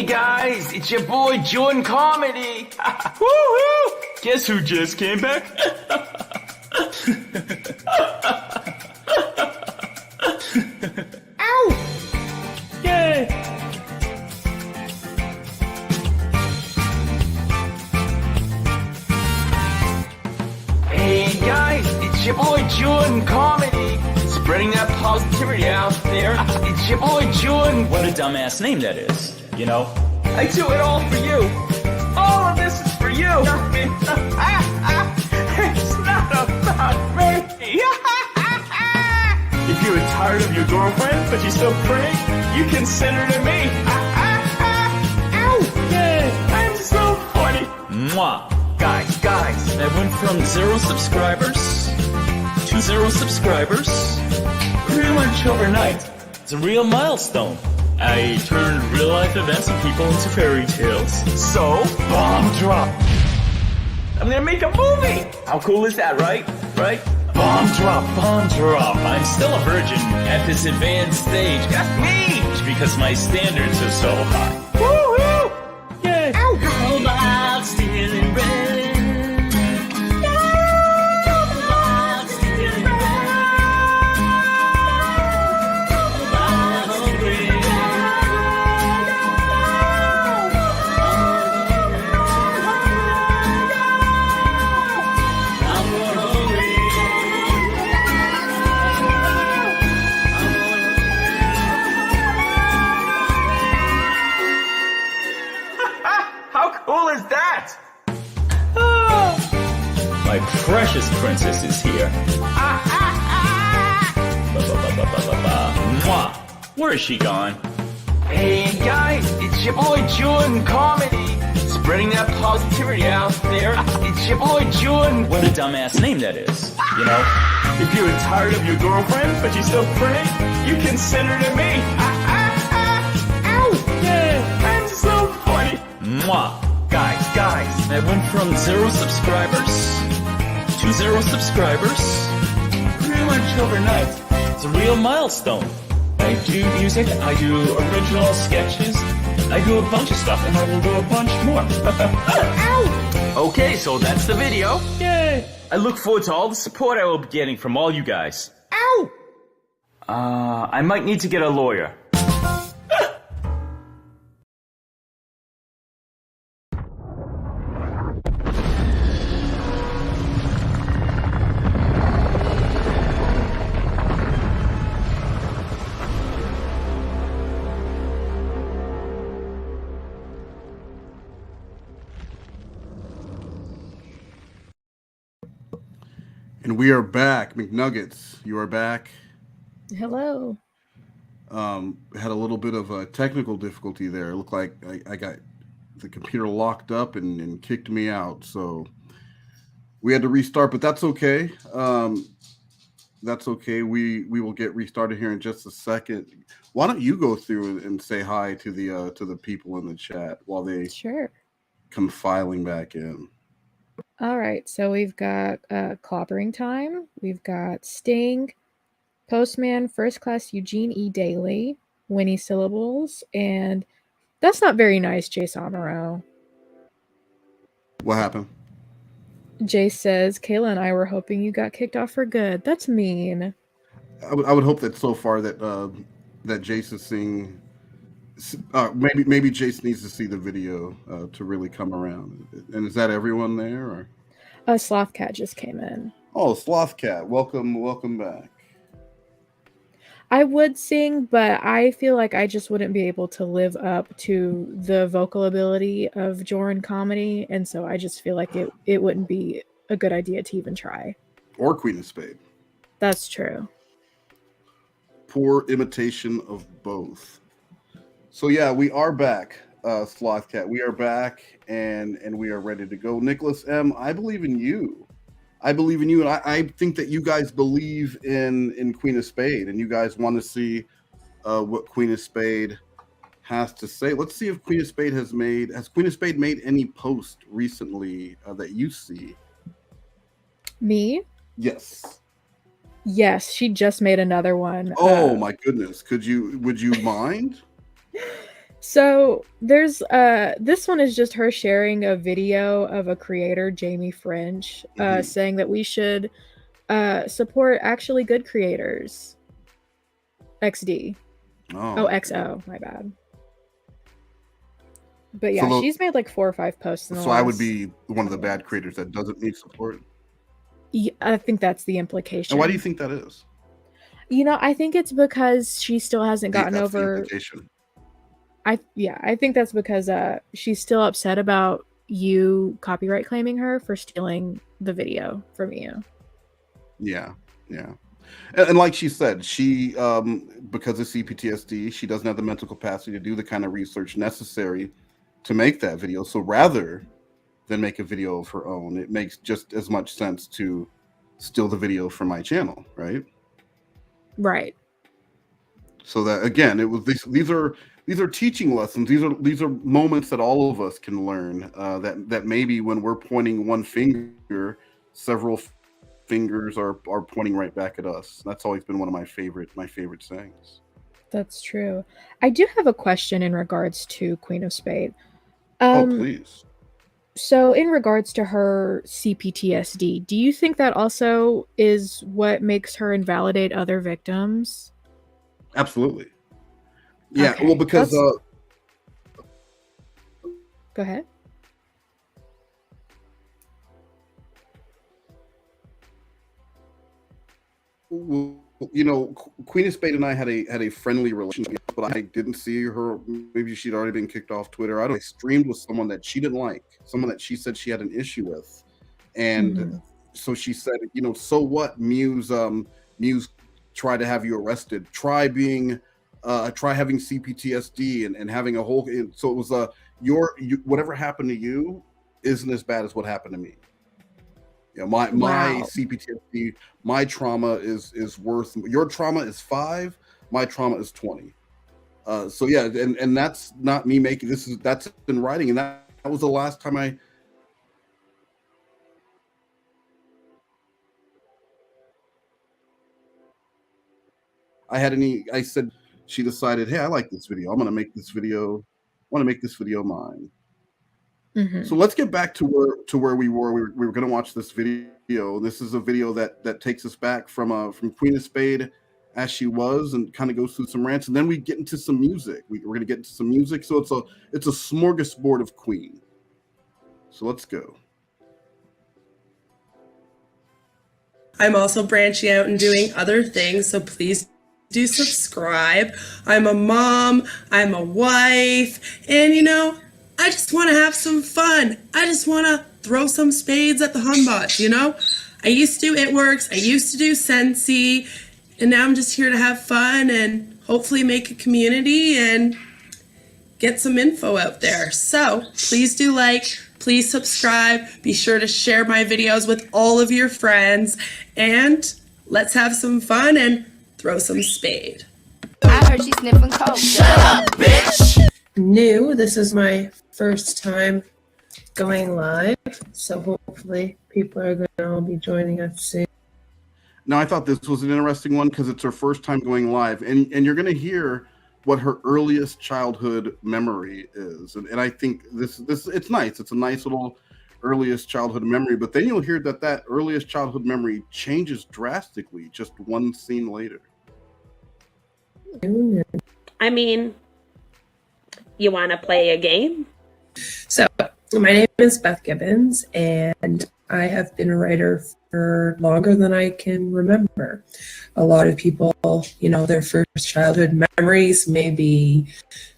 guys, it's your boy Jordan Comedy. Woo-hoo! Guess who just came back? Ow! Yay! Hey guys, it's your boy Jordan Comedy. Spreading that positivity out there. It's your boy Jordan. What a dumbass name that is, you know? I do it all for you. All of this is for you. It's not about me. If you were tired of your girlfriend, but you still praying, you can send her to me. Ow! Yeah, I'm so funny. Mwah! Guys. I went from 0 subscribers to 0 subscribers pretty much overnight. It's a real milestone. I turned real life events and people into fairy tales. So, bomb drop. I'm gonna make a movie. How cool is that, right? Bomb drop. I'm still a virgin at this advanced stage. That's me. Because my standards are so high. Woo-hoo! Yeah. Ow! How about stealing red? Cool is that? My precious princess is here. Mwah. Where is she gone? Hey guys, it's your boy Jordan Comedy. Spreading that positivity out there. It's your boy Jordan. What a dumbass name that is, you know? If you were tired of your girlfriend, but you still praying, you can send her to me. Ow! Yeah, I'm so funny. Mwah! Guys. I went from 0 subscribers to 0 subscribers pretty much overnight. It's a real milestone. I do music, I do original sketches, I do a bunch of stuff, and I will do a bunch more. Ow! Okay, so that's the video. Yay! I look forward to all the support I will be getting from all you guys. Ow! I might need to get a lawyer. And we are back. McNuggets, you are back. Hello. Had a little bit of a technical difficulty there. It looked like I got the computer locked up and kicked me out. So we had to restart, but that's okay. That's okay. We will get restarted here in just a second. Why don't you go through and say hi to the people in the chat while they come filing back in? All right, so we've got Clobbering Time, we've got Sting, Postman, First Class Eugene E. Daly, Winnie Syllables, and that's not very nice, Jace Amaro. What happened? Jace says, Kayla and I were hoping you got kicked off for good. That's mean. I would hope that so far that that Jace is seeing. Maybe Jace needs to see the video to really come around. And is that everyone there? Or? Slothcat just came in. Oh, Slothcat, welcome back. I would sing, but I feel like I just wouldn't be able to live up to the vocal ability of Jordan Comedy, and so I just feel like it wouldn't be a good idea to even try. Or Queen of Spade. That's true. Poor imitation of both. So yeah, we are back, Slothcat. We are back, and we are ready to go. Nicholas M., I believe in you. And I think that you guys believe in Queen of Spade, and you guys want to see what Queen of Spade has to say. Let's see if Queen of Spade has Queen of Spade made any post recently that you see? Me? Yes. Yes, she just made another one. Oh my goodness. Would you mind? So there's this one is just her sharing a video of a creator, Jamie French, saying that we should support actually good creators. XD. Oh, XO, my bad. But yeah, she's made like 4 or 5 posts in the So I would be one of the bad creators that doesn't need support. Yeah, I think that's the implication. And why do you think that is? You know, I think it's because she still hasn't gotten That's over. the implication. I think that's because she's still upset about you copyright claiming her for stealing the video from you. Yeah, yeah. And like she said, she because of CPTSD, she doesn't have the mental capacity to do the kind of research necessary to make that video. So rather than make a video of her own, it makes just as much sense to steal the video from my channel, right? Right. So that again, it was these are teaching lessons. These are moments that all of us can learn. That maybe when we're pointing one finger, several fingers are pointing right back at us. That's always been one of my favorite sayings. That's true. I do have a question in regards to Queen of Spade. Oh, please. So in regards to her CPTSD, do you think that also is what makes her invalidate other victims? Absolutely. Yeah, Okay, well, because go ahead. you know, Queen of Spade and I had a friendly relationship, but I didn't see her. Maybe she'd already been kicked off Twitter. I streamed with someone that she didn't like, someone that she said she had an issue with, and so she said, you know, so what? Muse tried to have you arrested. Try having CPTSD and having a whole. So it was whatever happened to you isn't as bad as what happened to me. Yeah, my CPTSD, my trauma is worth. Your trauma is 5. My trauma is 20. So yeah, and that's not me making that's in writing, and that was the last time I said. She decided, hey, I like this video. I'm gonna make this video. I want to make this video mine. So let's get back to where we were. We were going to watch this video. This is a video that takes us back from Queen of Spade as she was, and kind of goes through some rants, and then we get into some music. We're going to get into some music. So it's a smorgasbord of Queen. So let's go. I'm also branching out and doing other things, so please do subscribe. I'm a mom, I'm a wife, and you know, I just want to have some fun. I just want to throw some spades at the Humbots, you know? I used to do It Works, I used to do Sensi, and now I'm just here to have fun and hopefully make a community and get some info out there. So please do like, please subscribe, be sure to share my videos with all of your friends, and let's have some fun and throw some spade. I heard she sniffing coke. Shut up, bitch! New. This is my first time going live, so hopefully people are going to all be joining us soon. Now, I thought this was an interesting one because it's her first time going live, and you're going to hear what her earliest childhood memory is, and I think this it's nice. It's a nice little earliest childhood memory, but then you'll hear that earliest childhood memory changes drastically just one scene later. I mean, you want to play a game? So, my name is Beth Gibbons, and I have been a writer for longer than I can remember. A lot of people, you know, their first childhood memories may be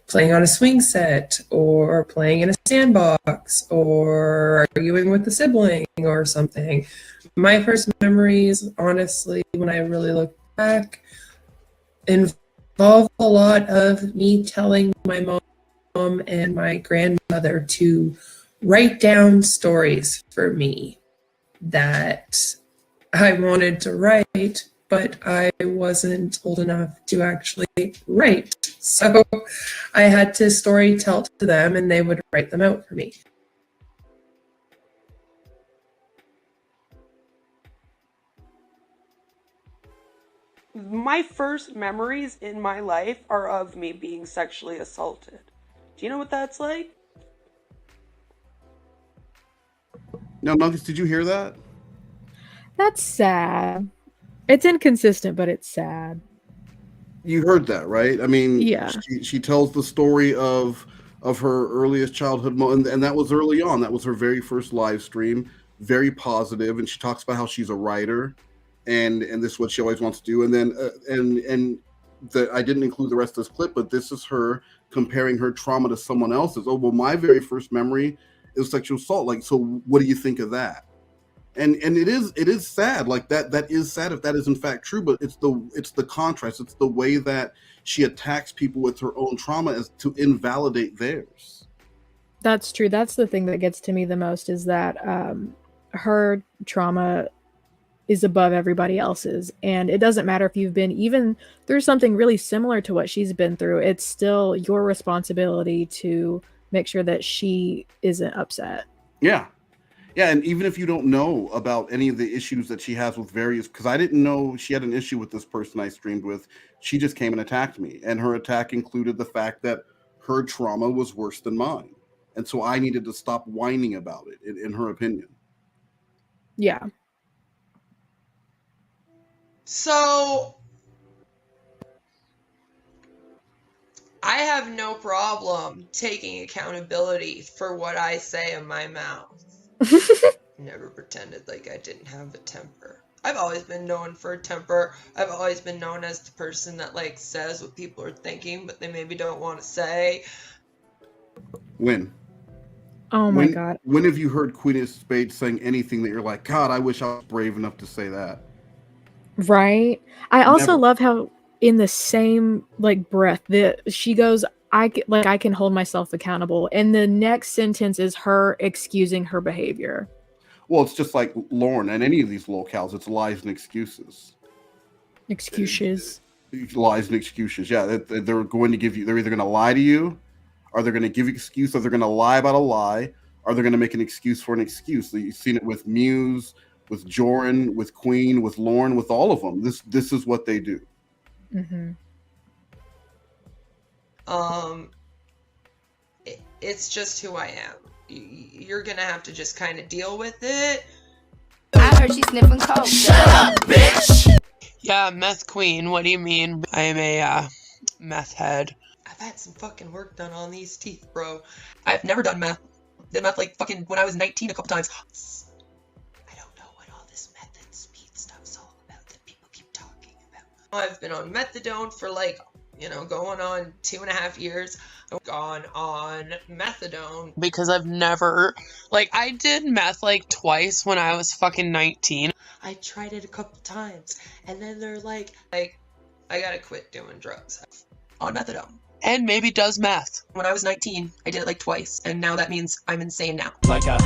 playing on a swing set, or playing in a sandbox, or arguing with a sibling or something. My first memories, honestly, when I really look back, involve a lot of me telling my mom and my grandmother to write down stories for me that I wanted to write, but I wasn't old enough to actually write. So I had to story tell to them, and they would write them out for me. My first memories in my life are of me being sexually assaulted. Do you know what that's like? Now, Nuggets, did you hear that? That's sad. It's inconsistent, but it's sad. You heard that, right? I mean, Yeah. she tells the story of her earliest childhood and that was early on. That was her very first live stream. Very positive, and she talks about how she's a writer, and this is what she always wants to do. And then I didn't include the rest of this clip, but this is her comparing her trauma to someone else's. Oh, well, my very first memory is sexual assault. Like, so what do you think of that? And it is sad. Like that is sad if that is in fact true, but it's the contrast. It's the way that she attacks people with her own trauma as to invalidate theirs. That's true. That's the thing that gets to me the most, is that her trauma is above everybody else's. And it doesn't matter if you've been even through something really similar to what she's been through. It's still your responsibility to make sure that she isn't upset. Yeah. Yeah, and even if you don't know about any of the issues that she has with various, because I didn't know she had an issue with this person I streamed with, she just came and attacked me. And her attack included the fact that her trauma was worse than mine. And so I needed to stop whining about it, in her opinion. Yeah. So I have no problem taking accountability for what I say in my mouth. Never pretended like I didn't have a temper. I've always been known for a temper. I've always been known as the person that like says what people are thinking, but they maybe don't want to say. When? Oh my God. When have you heard Queen of Spades saying anything that you're like, God, I wish I was brave enough to say that? Right. I also Never. love how in the same like breath that she goes, I can hold myself accountable, and the next sentence is her excusing her behavior. Well, it's just like Lauren and any of these locales. It's lies and excuses. Excuses. Lies and excuses. Yeah, they're going to give you. They're either going to lie to you, or they're going to give you excuse, or they're going to lie about a lie, or they're going to make an excuse for an excuse. So you've seen it with Muse, with Joran, with Queen, with Lauren, with all of them. This is what they do. Mm-hmm. It's just who I am. You're gonna have to just kind of deal with it. I heard she sniffing coke. Shut up, bitch! Yeah, meth queen. What do you mean? I am a meth head. I've had some fucking work done on these teeth, bro. I've never done meth. Did meth like fucking when I was 19 a couple times. I don't know what all this meth and speed stuff's all about that people keep talking about. I've been on methadone for like, going on 2.5 years. I've gone on methadone because I've never, I did meth like twice when I was fucking 19. I tried it a couple times, and then they're like, I gotta quit doing drugs on methadone. And maybe does meth. When I was 19, I did it like twice, and now that means I'm insane now. Like a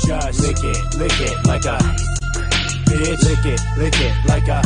just lick it like a bitch, lick it like a.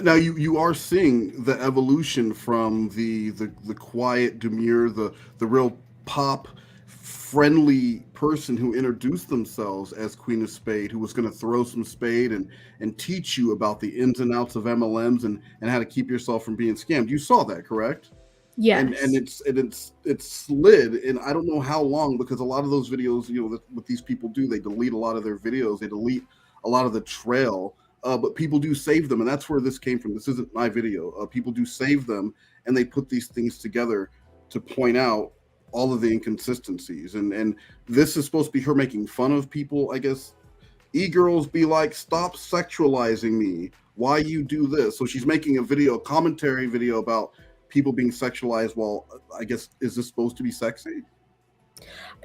Now you are seeing the evolution from the quiet, demure, the real pop friendly person who introduced themselves as Queen of Spade, who was going to throw some spade and teach you about the ins and outs of MLMs and how to keep yourself from being scammed. You saw that, correct? Yes. And it's slid, and I don't know how long, because a lot of those videos, what these people do, they delete a lot of their videos, they delete a lot of the trail. But people do save them, and that's where this came from. This isn't my video. People do save them, and they put these things together to point out all of the inconsistencies. And this is supposed to be her making fun of people, I guess. E-girls be like, stop sexualizing me. Why you do this? So she's making a commentary video about people being sexualized. Well, I guess, is this supposed to be sexy?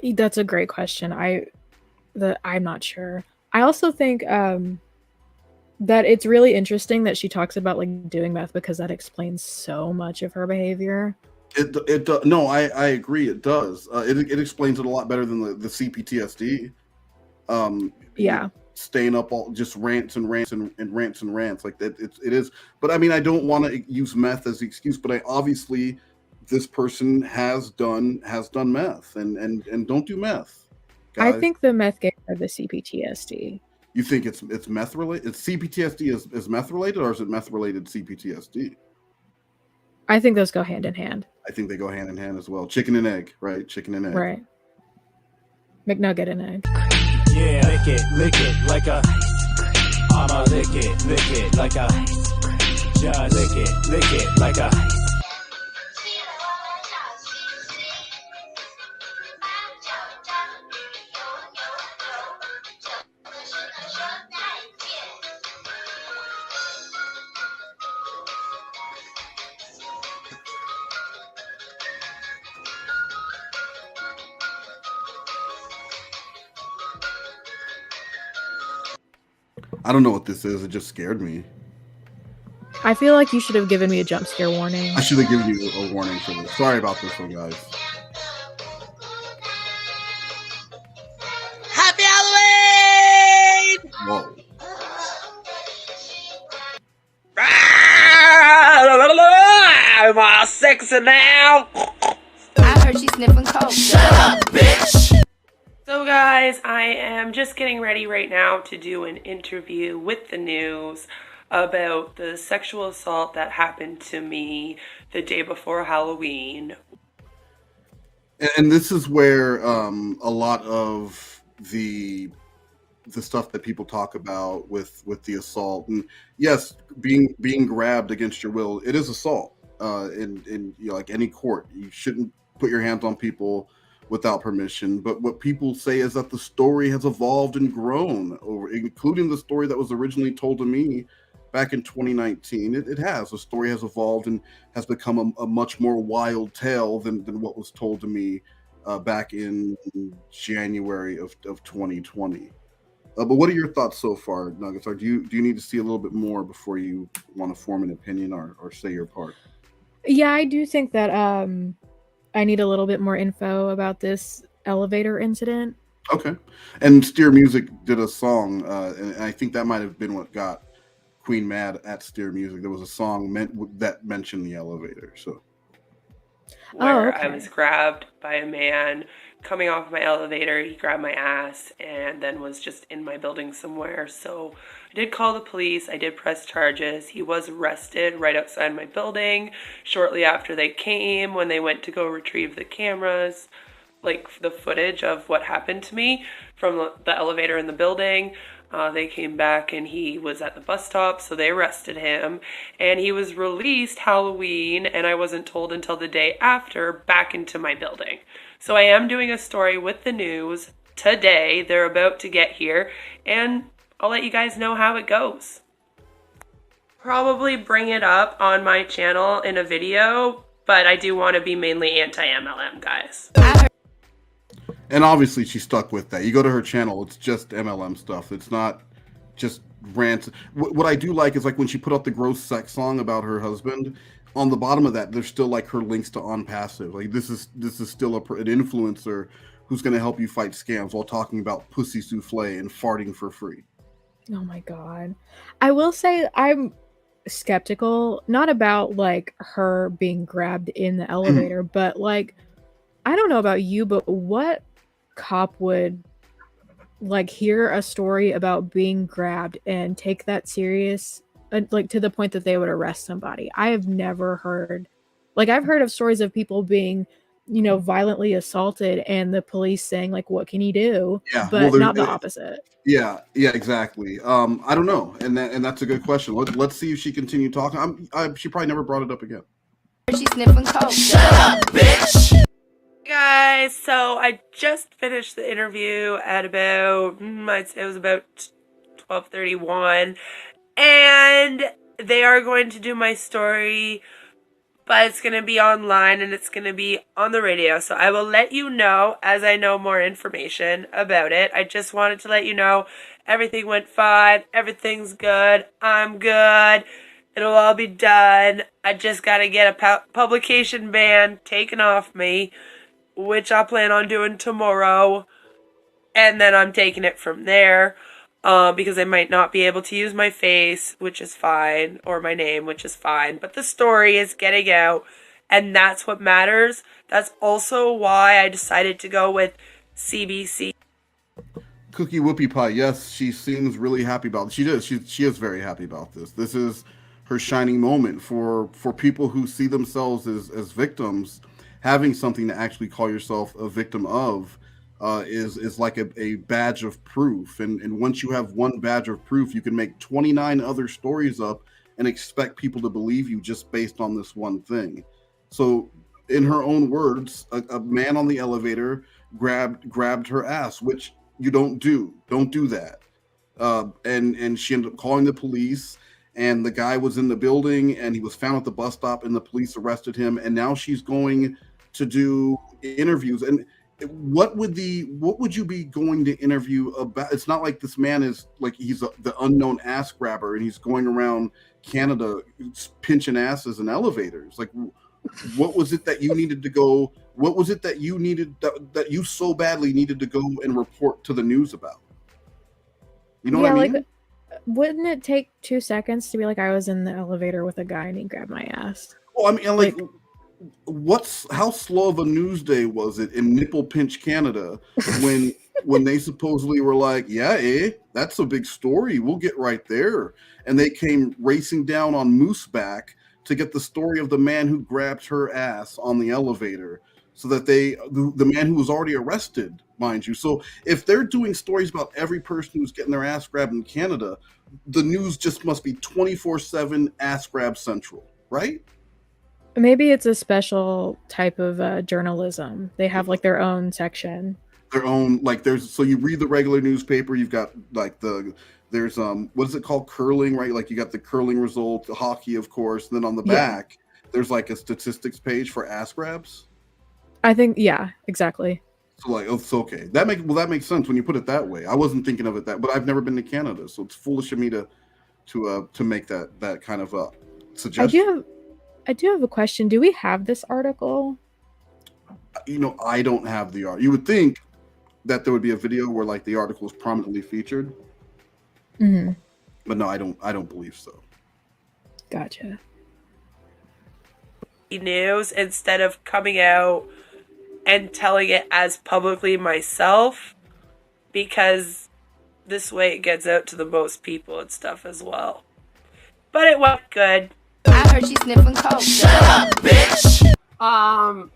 That's a great question. I'm not sure. I also think that it's really interesting that she talks about doing meth, because that explains so much of her behavior. No, I agree. It does. It explains it a lot better than the CPTSD. Yeah. Staying up all just rants and rants and rants and rants like that. It is. But I mean, I don't want to use meth as the excuse. But obviously, this person has done meth and don't do meth. Guys. I think the meth gave her the CPTSD. You think it's meth related? It's CPTSD is meth related, or is it meth related CPTSD? I think those go hand in hand. I think they go hand in hand as well. Chicken and egg, right? Chicken and egg. Right. McNugget and egg. Yeah, lick it like a. I'ma lick it like a. Just lick it like a. I don't know what this is. It just scared me. I feel like you should have given me a jump scare warning. I should have given you a warning for this. Sorry about this one, guys. Happy Halloween! Whoa. I'm all sexy now. I heard you sniffing coke. So guys, I am just getting ready right now to do an interview with the news about the sexual assault that happened to me the day before Halloween. And this is where a lot of the stuff that people talk about with the assault, and yes, being grabbed against your will, it is assault. In like any court, you shouldn't put your hands on people without permission. But what people say is that the story has evolved and grown over, including the story that was originally told to me back in 2019. It has. The story has evolved and has become a much more wild tale than what was told to me back in January of 2020. But what are your thoughts so far, Nuggets? Or do you need to see a little bit more before you want to form an opinion or say your part? Yeah, I do think that I need a little bit more info about this elevator incident. Okay. And Steer Music did a song, and I think that might have been what got Queen mad at Steer Music. There was a song that mentioned the elevator. So Where okay. I was grabbed by a man coming off my elevator. He grabbed my ass and then was just in my building somewhere. So I did call the police. I did press charges. He was arrested right outside my building shortly after they came, when they went to go retrieve the cameras, like the footage of what happened to me from the elevator in the building. They came back and he was at the bus stop, so they arrested him, and he was released Halloween, and I wasn't told until the day after, back into my building. So I am doing a story with the news today. They're about to get here, and I'll let you guys know how it goes. Probably bring it up on my channel in a video, but I do want to be mainly anti-MLM, guys. and obviously she stuck with that. You go to her channel, it's just MLM stuff. It's not just rants. What I do like is like when she put out the gross sex song about her husband, on the bottom of that, there's still like her links to On Passive. Like this is still an influencer who's going to help you fight scams while talking about pussy souffle and farting for free. Oh my God. I will say I'm skeptical, not about like her being grabbed in the elevator, but like, I don't know about you, but what cop would like hear a story about being grabbed and take that serious, like to the point that they would arrest somebody? I have never heard, like I've heard of stories of people being, you know, violently assaulted and the police saying like, what can you do? Yeah, but not the opposite. Yeah, exactly. I don't know, and that's a good question. Let's see if she continued talking. She probably never brought it up again. She's sniffing coke. Shut up, bitch! Hey guys, so I just finished the interview at about, it was about 12:31, and they are going to do my story, but it's going to be online and it's going to be on the radio. So I will let you know as I know more information about it. I just wanted to let you know everything went fine. Everything's good. I'm good. It'll all be done. I just got to get a publication ban taken off me, which I plan on doing tomorrow. And then I'm taking it from there. Because I might not be able to use my face, which is fine, or my name, which is fine. But the story is getting out, and that's what matters. That's also why I decided to go with CBC. Cookie Whoopie Pie, yes, she seems really happy about it. She does. She is very happy about this. This is her shining moment for people who see themselves as victims. Having something to actually call yourself a victim of is like a badge of proof. And once you have one badge of proof, you can make 29 other stories up and expect people to believe you just based on this one thing. So, in her own words, a man on the elevator grabbed her ass, which you don't do. Don't do that. And she ended up calling the police, and the guy was in the building, and he was found at the bus stop, and the police arrested him. And now she's going to do interviews. And what would you be going to interview about? It's not like this man is like he's the unknown ass grabber, and he's going around Canada pinching asses in elevators. Like, what was it that you needed to go? What was it that you needed that you so badly needed to go and report to the news about? You know what I mean? Like, wouldn't it take 2 seconds to be like, I was in the elevator with a guy and he grabbed my ass? Well, I mean, like how slow of a news day was it in Nipple Pinch, Canada, when they supposedly were like, yeah, that's a big story. We'll get right there. And they came racing down on Mooseback to get the story of the man who grabbed her ass on the elevator, so that the man who was already arrested, mind you. So if they're doing stories about every person who's getting their ass grabbed in Canada, the news just must be 24/7 ass grab central, right? Maybe it's a special type of journalism. They have like their own section. Their own, like, so you read the regular newspaper, you've got like there's what is it called, curling, right? Like you got the curling result, the hockey, of course, and then on the back there's like a statistics page for ass grabs. I think, yeah, exactly. So like, it's okay. That makes sense when you put it that way. I wasn't thinking of it but I've never been to Canada, so it's foolish of me to make that kind of suggestion. I do have a question. Do we have this article? I don't have the art. You would think that there would be a video where like the article is prominently featured. Mm-hmm. But no, I don't believe so. Gotcha. News instead of coming out and telling it as publicly myself, because this way it gets out to the most people and stuff as well. But it went good. I heard she sniffing coke. Shut up, bitch! I'm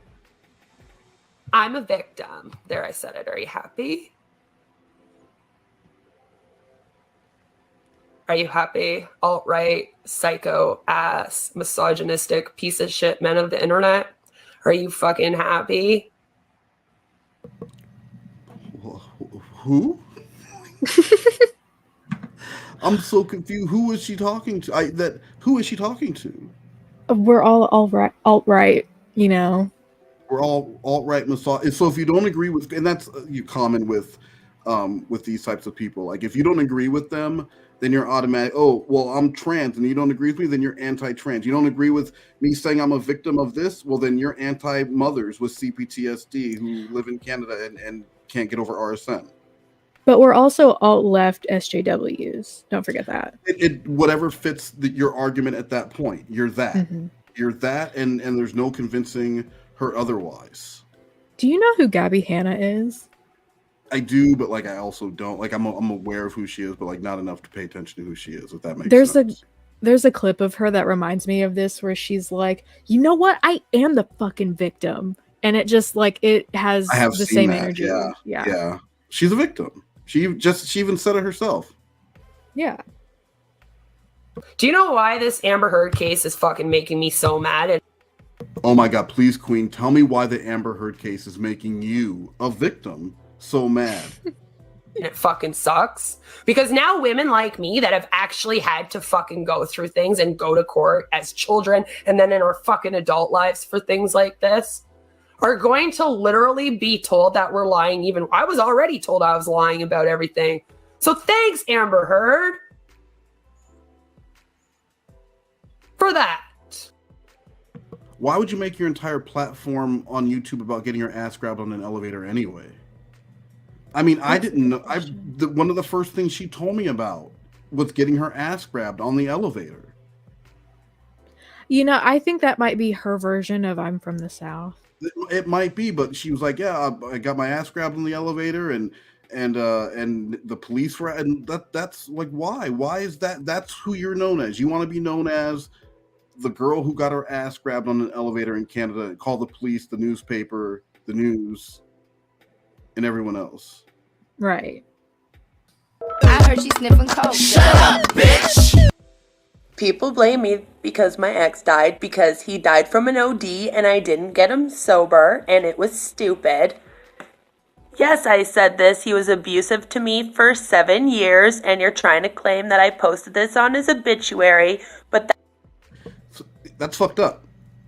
a victim. There, I said it. Are you happy? Are you happy? Alt-right, psycho ass, misogynistic piece of shit men of the internet? Are you fucking happy? Who? I'm so confused. Who is she talking to? Who is she talking to? We're all alt-right, We're all alt-right misogynist. So if you don't agree with, and that's common with these types of people. Like if you don't agree with them, then you're automatic. Oh, well, I'm trans, and you don't agree with me, then you're anti-trans. You don't agree with me saying I'm a victim of this, well, then you're anti-mothers with CPTSD who live in Canada and can't get over RSN. But we're also alt-left SJWs. Don't forget that. It whatever fits your argument at that point. You're that. Mm-hmm. You're that, and there's no convincing her otherwise. Do you know who Gabby Hanna is? I do, but like I also don't. Like I'm aware of who she is, but like not enough to pay attention to who she is. If that makes sense. There's a clip of her that reminds me of this, where she's like, "You know what? I am the fucking victim," and it just like it has the same energy. Yeah. She's a victim. She even said it herself. Yeah. Do you know why this Amber Heard case is fucking making me so mad? Oh my God, please, Queen, tell me why the Amber Heard case is making you, a victim, so mad. And it fucking sucks. Because now women like me that have actually had to fucking go through things and go to court as children and then in our fucking adult lives for things like this are going to literally be told that we're lying. Even I was already told I was lying about everything. So thanks, Amber Heard, for that. Why would you make your entire platform on YouTube about getting your ass grabbed on an elevator anyway? I mean, I didn't know. One of the first things she told me about was getting her ass grabbed on the elevator. I think that might be her version of I'm from the South. It might be, but she was like, yeah, I got my ass grabbed on the elevator, and and the police were, and that's like, why is that's who you're known as? You want to be known as the girl who got her ass grabbed on an elevator in Canada and called the police, the newspaper, the news, and everyone else. Right. I heard she sniffing coke. Shut up, bitch! People blame me because my ex died because he died from an OD and I didn't get him sober and it was stupid. Yes, I said this. He was abusive to me for 7 years and you're trying to claim that I posted this on his obituary, but That's fucked up.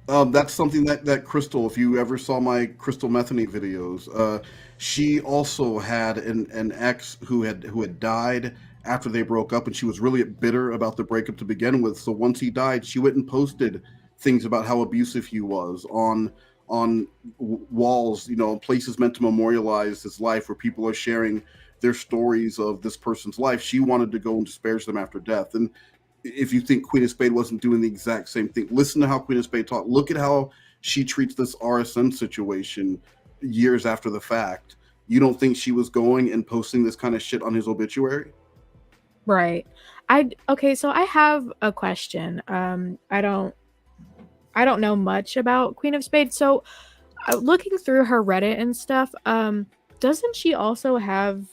That's something that Crystal, if you ever saw my Crystal Metheny videos, she also had an ex who had died after they broke up, and she was really bitter about the breakup to begin with. So once he died, she went and posted things about how abusive he was on walls, places meant to memorialize his life, where people are sharing their stories of this person's life. She wanted to go and disparage them after death. And if you think Queen of Spade wasn't doing the exact same thing, listen to how Queen of Spade talked. Look at how she treats this RSN situation years after the fact. You don't think she was going and posting this kind of shit on his obituary? Right. So I have a question. I don't know much about Queen of Spades. So looking through her Reddit and stuff, doesn't she also have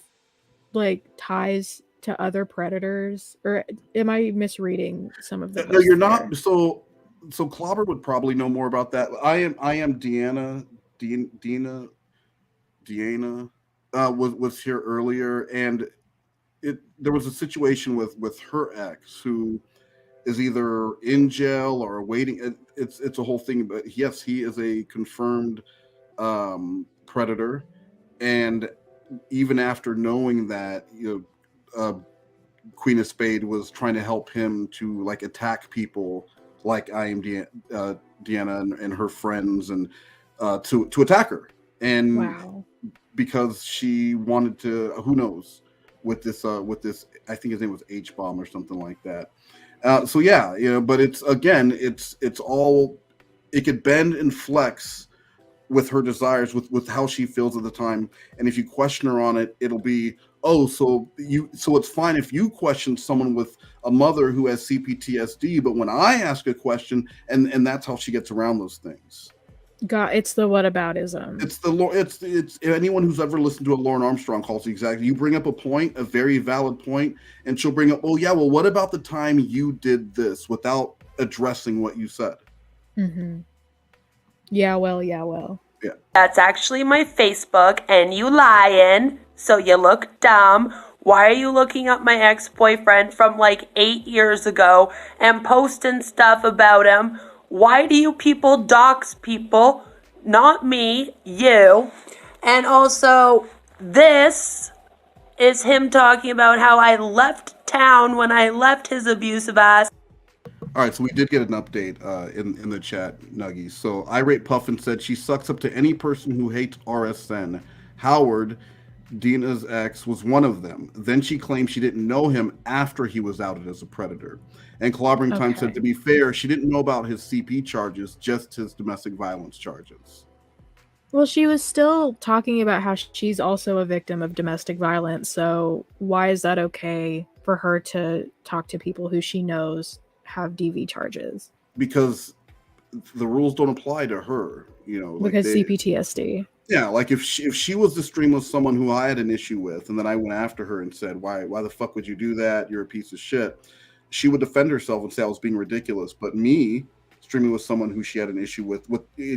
like ties to other predators, or am I misreading some of the No, you're there? not. So Clobber would probably know more about that. I am Deanna was here earlier, and there was a situation with her ex who is either in jail or waiting. It's a whole thing, but yes, he is a confirmed predator, and even after knowing that, Queen of Spade was trying to help him to like attack people like I am Deanna and her friends, and to attack her, and Wow. because she wanted to, who knows, with this I think his name was H-Bomb or something like that. So yeah, but it's all, it could bend and flex with her desires, with how she feels at the time. And if you question her on it, it'll be, so it's fine if you question someone with a mother who has CPTSD, but when I ask a question, and that's how she gets around those things. God, it's the whataboutism. It's anyone who's ever listened to a Lauren Armstrong calls exactly. You bring up a point, a very valid point, and she'll bring up, what about the time you did this, without addressing what you said. Mm-hmm. Yeah, well. Yeah. that's actually my Facebook and you lying, so you look dumb. Why are you looking up my ex-boyfriend from like 8 years ago and posting stuff about him? Why do you people dox people? Not me, you. And also, this is him talking about how I left town when I left his abusive ass. All right, so we did get an update in the chat, Nuggies. So Irate Puffin said she sucks up to any person who hates RSN. Howard, Dina's ex, was one of them. Then she claimed she didn't know him after he was outed as a predator. And Clobbering Time said, to be fair, she didn't know about his CP charges, just his domestic violence charges. Well, she was still talking about how she's also a victim of domestic violence. So why is that okay for her to talk to people who she knows have DV charges? Because the rules don't apply to her, Because CPTSD. Yeah, like if she was to stream with someone who I had an issue with, and then I went after her and said, why the fuck would you do that? You're a piece of shit. She would defend herself and say I was being ridiculous. But me streaming with someone who she had an issue with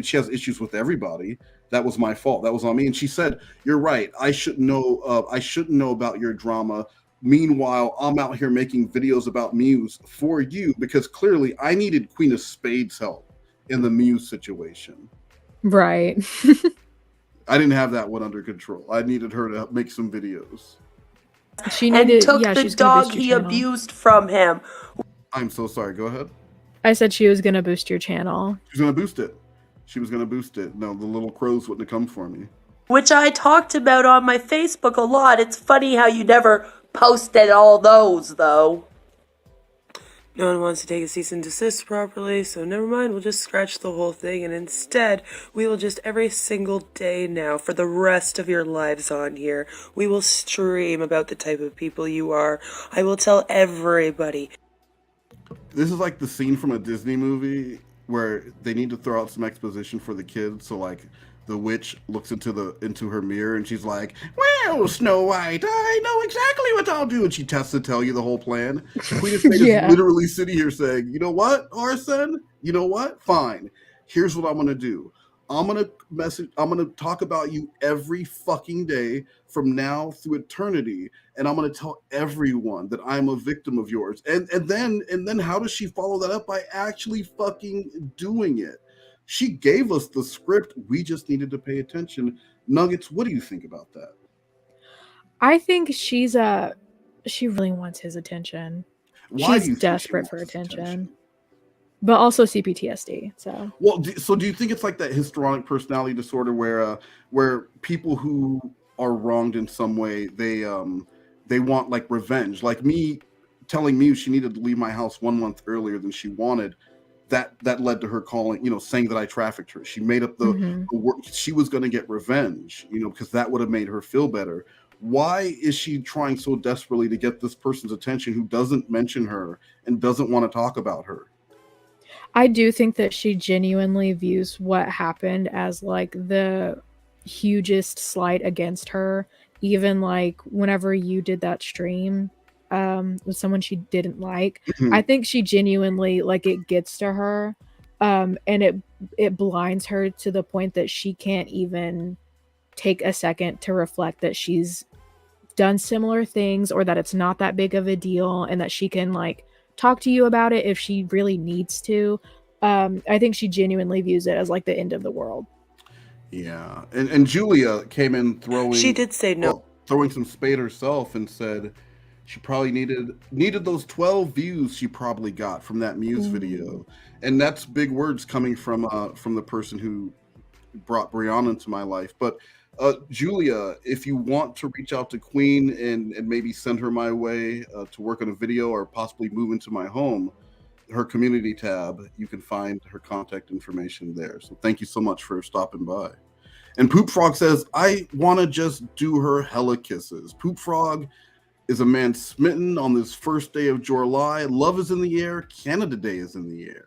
she has issues with everybody. That was my fault. That was on me. And she said, "You're right. I shouldn't know. I shouldn't know about your drama. Meanwhile, I'm out here making videos about Muse for you because clearly I needed Queen of Spades' help in the Muse situation. Right. I didn't have that one under control. I needed her to make some videos. She needed, and took yeah, the she's gonna dog boost your he channel. abused from him. I'm so sorry. Go ahead. I said she was gonna boost your channel. She was gonna boost it. She was gonna boost it. No, the little crows wouldn't have come for me. Which I talked about on my Facebook a lot. It's funny how you never posted all those, though. No one wants to take a cease and desist properly, so never mind, we'll just scratch the whole thing, and instead, we will just every single day now, for the rest of your lives on here, we will stream about the type of people you are. I will tell everybody. This is like the scene from a Disney movie where they need to throw out some exposition for the kids. So like the witch looks into her mirror and she's like, "Well, Snow White, I know exactly what I'll do," and she tests to tell you the whole plan. Queen of Spades Yeah. is literally sitting here saying, "You know what, Arsene? You know what? Fine. Here's what I'm gonna do. I'm gonna talk about you every fucking day from now through eternity, and I'm gonna tell everyone that I'm a victim of yours." And then how does she follow that up? By actually fucking doing it. She gave us the script. We just needed to pay attention. Nuggets, what do you think about that? I think she really wants his attention. Why do She's you think she desperate for wants his attention. But also CPTSD. So Well, so do you think it's like that histrionic personality disorder where people who are wronged in some way, they want like revenge, like me telling me she needed to leave my house 1 month earlier than she wanted. That led to her calling, saying that I trafficked her. She made up the word. She was going to get revenge, because that would have made her feel better. Why is she trying so desperately to get this person's attention who doesn't mention her and doesn't want to talk about her? I do think that she genuinely views what happened as like the hugest slight against her. Even like whenever you did that stream with someone she didn't like, I think she genuinely like it gets to her, and it blinds her to the point that she can't even take a second to reflect that she's done similar things or that it's not that big of a deal and that she can like talk to you about it if she really needs to. I think she genuinely views it as like the end of the world. Yeah, and Julia came in throwing. She did say no. Throwing some spade herself and said she probably needed those 12 views she probably got from that Muse video, and that's big words coming from the person who brought Brianna into my life. But Julia, if you want to reach out to Queen and maybe send her my way to work on a video or possibly move into my home, her community tab, you can find her contact information there. So thank you so much for stopping by. And Poop Frog says, "I want to just do her hella kisses." Poop Frog is a man smitten on this first day of Jorruly. Love is in the air. Canada Day is in the air.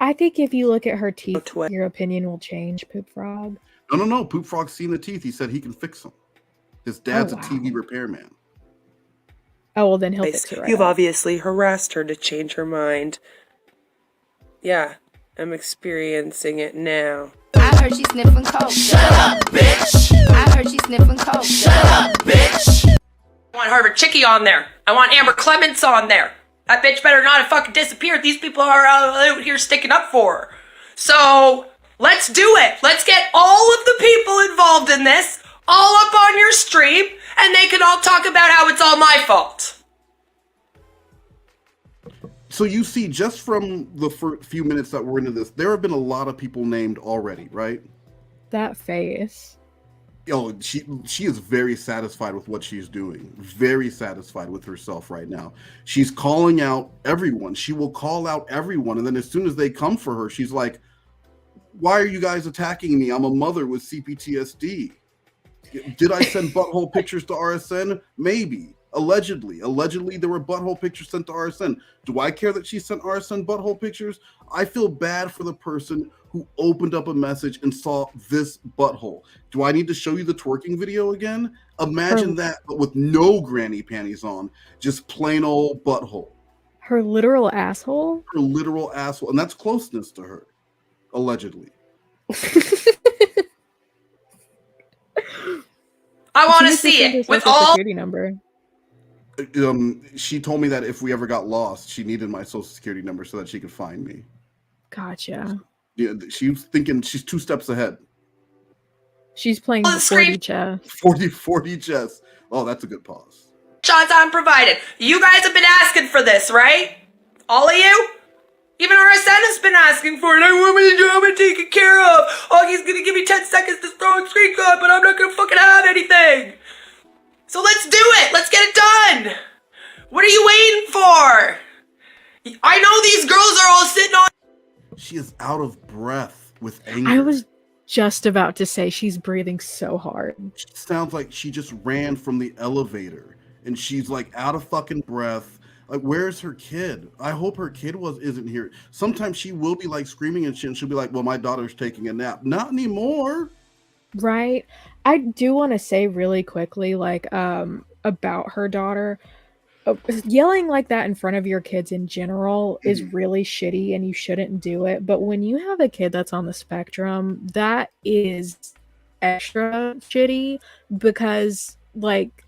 I think if you look at her teeth, your opinion will change, Poop Frog. No. Poop Frog's seen the teeth. He said he can fix them. His dad's a TV repairman. Oh, well, then he'll fix it right You've up. obviously harassed her to change her mind. Yeah, I'm experiencing it now. I heard she sniffing coke. Shut up, bitch. I heard she sniffing coke. Shut up, bitch. I want Harvard Chickie on there. I want Amber Clements on there. That bitch better not have fucking disappeared. These people are out here sticking up for her. So, let's do it. Let's get all of the people involved in this all up on your stream, and they can all talk about how it's all my fault. So you see, just from the few minutes that we're into this, there have been a lot of people named already, right? That face. Oh, she is very satisfied with what she's doing. Very satisfied with herself right now. She's calling out everyone. She will call out everyone, and then as soon as they come for her, she's like, "Why are you guys attacking me? I'm a mother with CPTSD. Did I send butthole pictures to RSN? Maybe. Allegedly, there were butthole pictures sent to RSN. Do I care that she sent RSN butthole pictures? I feel bad for the person who opened up a message and saw this butthole. Do I need to show you the twerking video again? Imagine that, but with no granny panties on, just plain old butthole. Her literal asshole? Her literal asshole, and that's closeness to her, allegedly. I want to see it with all security number. She told me that if we ever got lost, she needed my social security number so that she could find me. Gotcha. Yeah, she was thinking she's 2 steps ahead. She's playing the 40 chess. 40 chess. Oh, that's a good pause. shots I'm provided. You guys have been asking for this, right? All of you? Even RSN has been asking for it. I want me to do it taken care of. Oh, he's gonna give me 10 seconds to throw a screenshot, but I'm not gonna fucking have anything. So let's do it. Let's get it done. What are you waiting for? I know these girls are all sitting on. She is out of breath with anger. I was just about to say she's breathing so hard. She sounds like she just ran from the elevator and she's like out of fucking breath. Like, where's her kid? I hope her kid isn't here. Sometimes she will be like screaming and shit, and she'll be like, well, my daughter's taking a nap. Not anymore. Right. I do want to say really quickly, like, about her daughter. Yelling like that in front of your kids in general is really shitty and you shouldn't do it. But when you have a kid that's on the spectrum, that is extra shitty because, like,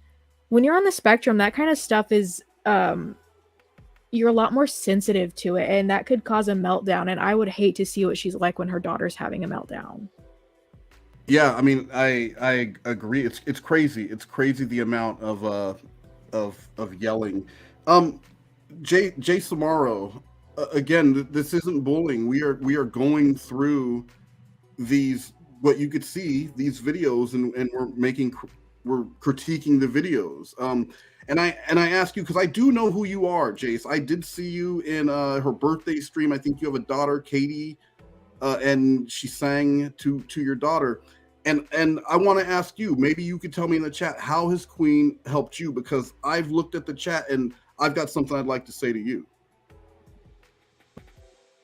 when you're on the spectrum, that kind of stuff is, you're a lot more sensitive to it, and that could cause a meltdown. And I would hate to see what she's like when her daughter's having a meltdown. Yeah, I mean, I agree. It's crazy. It's crazy the amount of yelling. Jay Samaro, again, this isn't bullying. We are going through these, what you could see, these videos, and we're critiquing the videos. And I ask you, because I do know who you are, Jace. I did see you in her birthday stream. I think you have a daughter, Katie, and she sang to your daughter. And I want to ask you, maybe you could tell me in the chat, how has Queen helped you? Because I've looked at the chat and I've got something I'd like to say to you.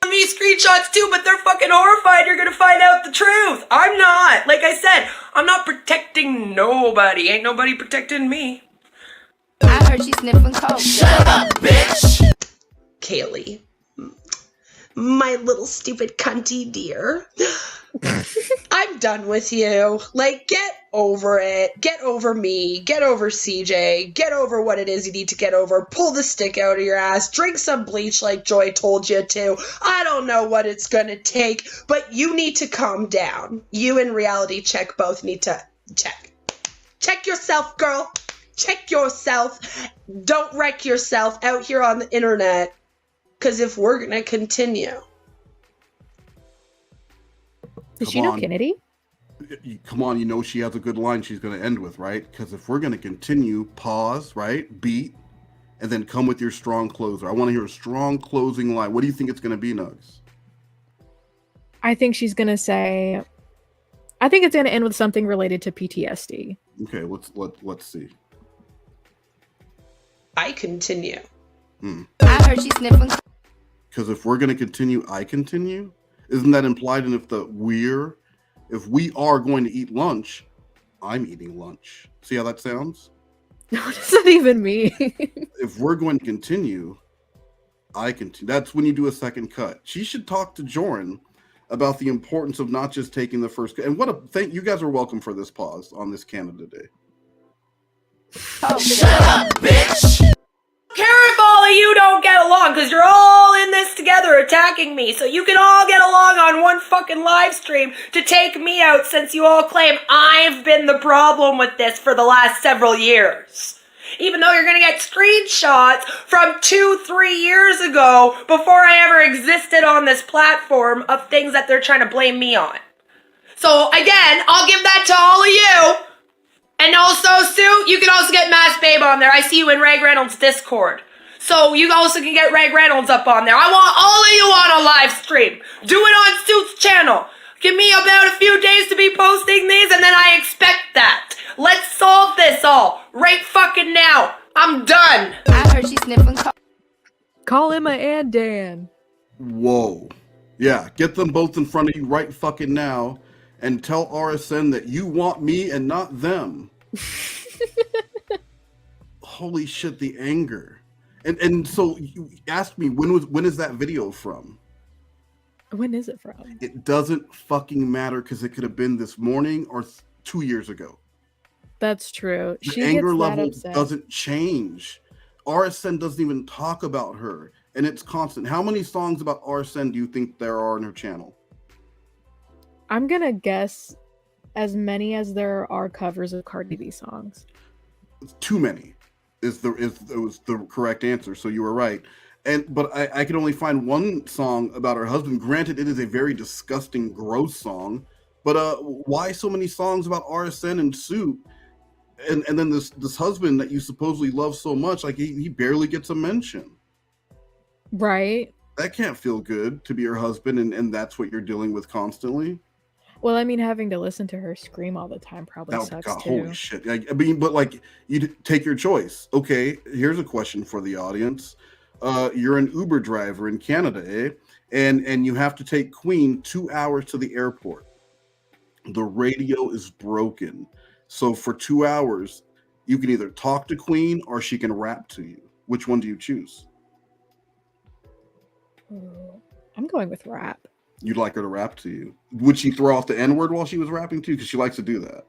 Me screenshots too, but they're fucking horrified. You're gonna find out the truth. I'm not. Like I said, I'm not protecting nobody. Ain't nobody protecting me. I heard you sniffing coke. Shut up, bitch! Kaylee. My little stupid cunty dear. I'm done with you. Like, get over it. Get over me. Get over CJ. Get over what it is you need to get over. Pull the stick out of your ass. Drink some bleach like Joy told you to. I don't know what it's gonna take, but you need to calm down. You and Reality Check both need to check. Check yourself, girl. Check yourself. Don't wreck yourself out here on the internet. Because if we're gonna continue... Does she know Kennedy? Come on, you know she has a good line she's going to end with, right? Because if we're going to continue, pause, right? Beat, and then come with your strong closer. I want to hear a strong closing line. What do you think it's going to be, Nugs? I think she's going to say, I think it's going to end with something related to PTSD. Okay, let's see. I continue. I heard you sniffing. Because if we're going to continue, I continue? Isn't that implied? And if we are going to eat lunch, I'm eating lunch. See how that sounds? What does that even mean? If we're going to continue, I continue. That's when you do a second cut. She should talk to Joran about the importance of not just taking the first cut. And thank you guys are welcome for this pause on this Canada Day. Oh, shut up, bitch! Care if all of you don't get along, because you're all in this together attacking me, so you can all get along on one fucking live stream to take me out, since you all claim I've been the problem with this for the last several years. Even though you're gonna get screenshots from 2-3 years ago, before I ever existed on this platform, of things that they're trying to blame me on. So again, I'll give that to all of you. And also, Sue, you can also get Mass Babe on there. I see you in Reg Reynolds' Discord. So you also can get Reg Reynolds up on there. I want all of you on a live stream. Do it on Suit's channel. Give me about a few days to be posting these, and then I expect that. Let's solve this all right fucking now. I'm done. I heard you sniffing coke. Call Emma and Dan. Whoa. Yeah, get them both in front of you right fucking now. And tell RSN that you want me and not them. Holy shit, the anger. And so you asked me, when is that video from? When is it from? It doesn't fucking matter, because it could have been this morning or 2 years ago. That's true. The anger level doesn't change. RSN doesn't even talk about her, and it's constant. How many songs about RSN do you think there are on her channel? I'm gonna guess as many as there are covers of Cardi B songs. Too many was the correct answer. So you were right. But I could only find one song about her husband. Granted, it is a very disgusting, gross song. But why so many songs about RSN and Suit? And then this husband that you supposedly love so much, like he barely gets a mention. Right. That can't feel good to be your husband, and that's what you're dealing with constantly. Well, I mean, having to listen to her scream all the time probably That sucks God, too. holy shit! I mean, but like, take your choice. Okay, here's a question for the audience. You're an Uber driver in Canada, eh? And you have to take Queen 2 hours to the airport. The radio is broken, so for 2 hours, you can either talk to Queen or she can rap to you. Which one do you choose? Ooh, I'm going with rap. You'd like her to rap to you. Would she throw off the N-word while she was rapping too? Because she likes to do that.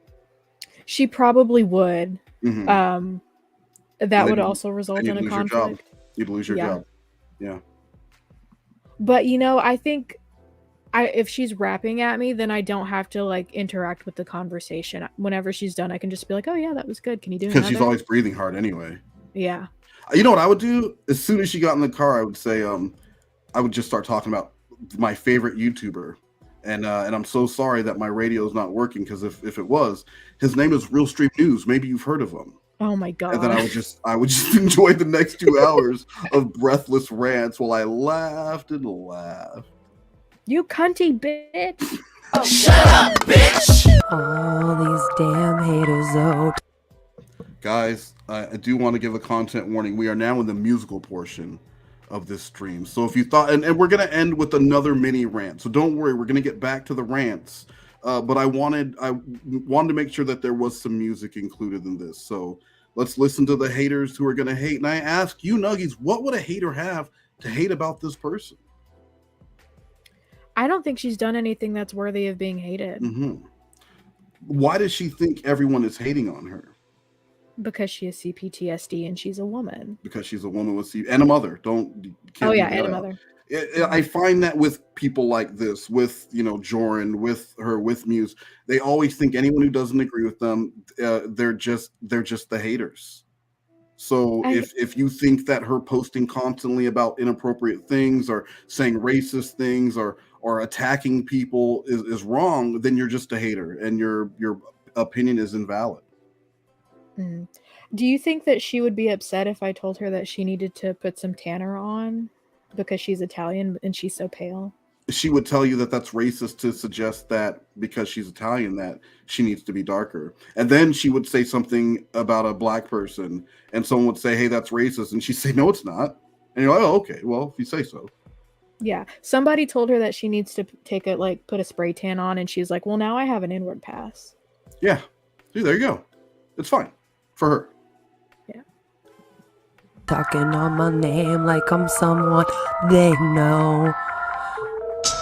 She probably would. Mhm. That would also result you'd in a lose your job. conflict. You'd lose your Yeah. job. Yeah. But I think if she's rapping at me, then I don't have to like interact with the conversation. Whenever she's done, I can just be like, "Oh yeah, that was good. Can you do Because she's another?" always breathing hard anyway. Yeah. You know what I would do? As soon as she got in the car, I would say, I would just start talking about my favorite YouTuber. And I'm so sorry that my radio is not working, because if it was, his name is Real Stream News. Maybe you've heard of him. Oh my god. And then I would just enjoy the next 2 hours of breathless rants while I laughed and laughed. You cunty bitch. Oh, shut up, bitch! All these damn haters, though. Guys, I do want to give a content warning. We are now in the musical portion of this stream. So if you thought, and we're going to end with another mini rant. So don't worry, we're going to get back to the rants. But I wanted to make sure that there was some music included in this. So let's listen to the haters who are going to hate. And I ask you, Nuggies, what would a hater have to hate about this person? I don't think she's done anything that's worthy of being hated. Mm-hmm. Why does she think everyone is hating on her? Because she has CPTSD and she's a woman. Because she's a woman with and a mother. And a mother. I find that with people like this, with Jorruly, with Muse, they always think anyone who doesn't agree with them, they're just the haters. So if you think that her posting constantly about inappropriate things or saying racist things or attacking people is wrong, then you're just a hater and your opinion is invalid. Mm. Do you think that she would be upset if I told her that she needed to put some tanner on because she's Italian and she's so pale? She would tell you that that's racist to suggest that because she's Italian that she needs to be darker. And then she would say something about a black person and someone would say, hey, that's racist. And she'd say, no, it's not. And you're like, oh, okay, well, if you say so. Yeah. Somebody told her that she needs to put a spray tan on and she's like, well, now I have an inward pass. Yeah. See, there you go. It's fine for her. Yeah. Talking on my name like I'm someone they know.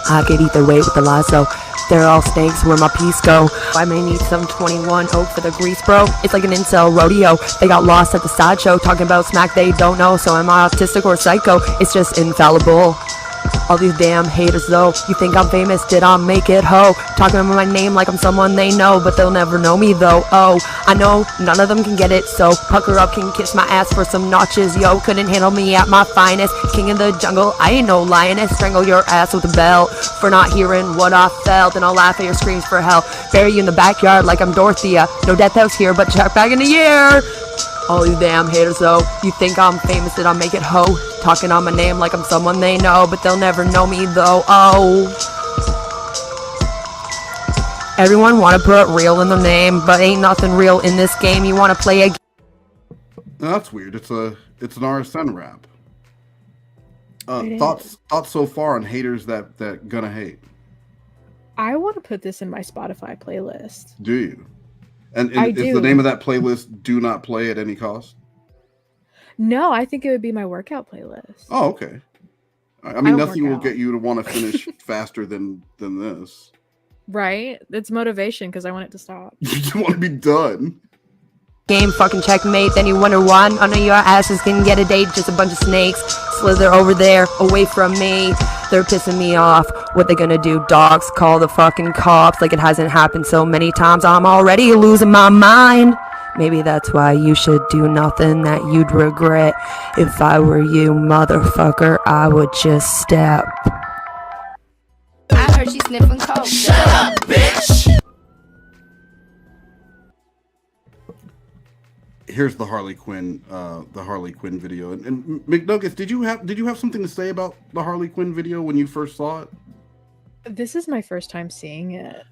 I could either way with the lasso. They're all snakes, where my piece go. I may need some 21 oak for the grease, bro. It's like an incel rodeo. They got lost at the sideshow, talking about smack they don't know. So am I autistic or psycho? It's just infallible. All these damn haters though, you think I'm famous, did I make it, ho? Talking about my name like I'm someone they know, but they'll never know me though, oh. I know, none of them can get it, so pucker up, can kiss my ass for some notches, yo. Couldn't handle me at my finest, king of the jungle, I ain't no lioness. Strangle your ass with a belt, for not hearing what I felt, and I'll laugh at your screams for help. Bury you in the backyard like I'm Dorothea, no death house here, but check back in a year. All you damn haters though, you think I'm famous, did I make it, ho? Talking on my name like I'm someone they know, but they'll never know me though, oh. Everyone wanna put real in their name, but ain't nothing real in this game. You wanna play a game? No, that's weird. It's an RSN rap. Thoughts so far on haters that gonna hate? I want to put this in my Spotify playlist. Do you? And is the name of that playlist "Do Not Play at Any Cost"? No, I think it would be my workout playlist. Oh, okay. I mean, nothing will get you to want to finish faster than this. Right? It's motivation because I want it to stop. You just want to be done. Game fucking checkmate, then you wonder why none of your asses can get a date. Just a bunch of snakes slither over there away from me. They're pissing me off. What they gonna do? Dogs call the fucking cops like it hasn't happened so many times. I'm already losing my mind. Maybe that's why you should do nothing that you'd regret. If I were you, motherfucker, I would just step. I heard she sniffing coke. Shut up, bitch! here's the Harley Quinn video. And McNuggets, did you have something to say about the Harley Quinn video when you first saw it? This is my first time seeing it.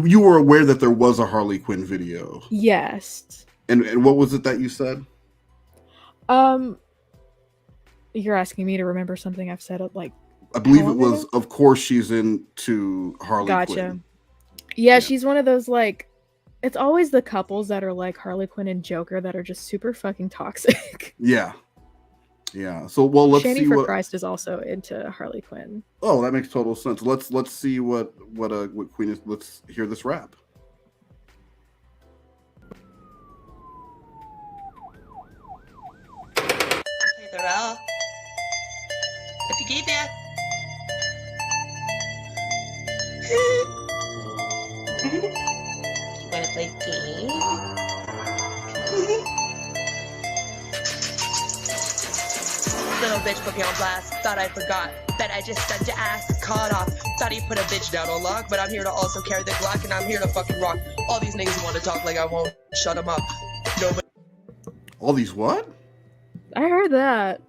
You were aware that there was a Harley Quinn video. Yes. And what was it that you said? You're asking me to remember something I've said like. I believe it was. Of course, she's into Harley Gotcha. Quinn. Yeah, she's one of those like. It's always the couples that are like Harley Quinn and Joker that are just super fucking toxic. Yeah. Yeah. So let's Shani see for what Christ is also into Harley Quinn. Oh, that makes total sense. Let's see what Queen is. Let's hear this rap. Hey there, Al. What you keep ya? Wanna play game? Little bitch put me on blast. Thought I forgot. Bet I just sent your ass caught off. Thought he put a bitch down on lock, but I'm here to also carry the Glock, and I'm here to fucking rock. All these niggas want to talk like I won't shut them up. Nobody. All these what? I heard that.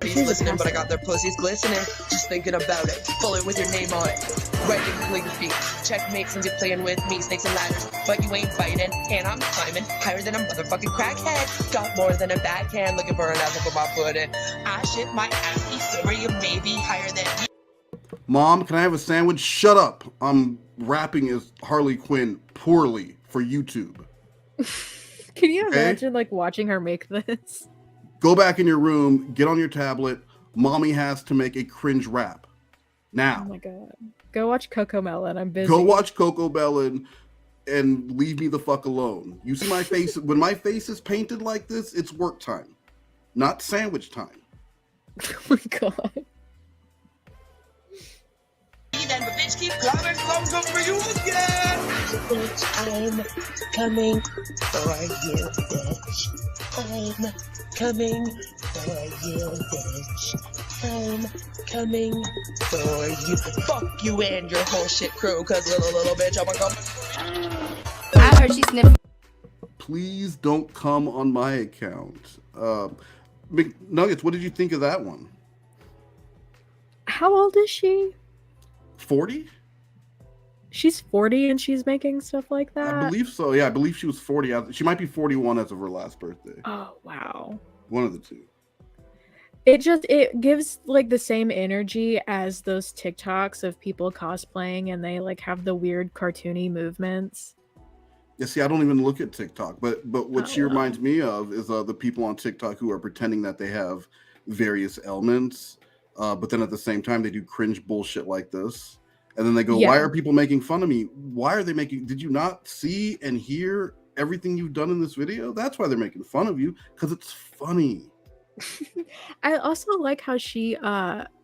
He's listening, but I got their pussies glistening. Just thinking about it. Bullet with your name on it. Writing clean feet. Checkmate since you're playing with me, snakes and ladders. But you ain't fighting, and I'm climbing higher than a motherfucking crackhead. Got more than a backhand, looking for an ass to put my foot in. I shit my ass, be sorry, you may be higher than me. Mom, can I have a sandwich? Shut up. I'm rapping as Harley Quinn poorly for YouTube. Can you imagine like watching her make this? Go back in your room, get on your tablet. Mommy has to make a cringe rap. Now. Oh my god. Go watch Coco Melon. I'm busy. Go watch Coco Melon and leave me the fuck alone. You see my face? When my face is painted like this, it's work time, not sandwich time. Oh my god. Then the bitch keep coming, I'm coming for you again. Bitch, I'm coming for you, bitch. I'm coming for you, bitch. I'm coming for you. Fuck you and your whole shit crew, cause little bitch, I'm gonna come. I heard she sniffing. Please don't come on my account. McNuggets, what did you think of that one? How old is she? 40? She's 40 and she's making stuff like that? I believe so. Yeah, I believe she was 40. She might be 41 as of her last birthday. Oh, wow. One of the two. It gives like the same energy as those TikToks of people cosplaying and they like have the weird cartoony movements. Yeah, see, I don't even look at TikTok, but what she reminds me of is the people on TikTok who are pretending that they have various ailments, but then at the same time they do cringe bullshit like this, and then they go, "Why are people making fun of me? Why are they making? Did you not see and hear everything you've done in this video? That's why they're making fun of you, because it's funny." I also like how she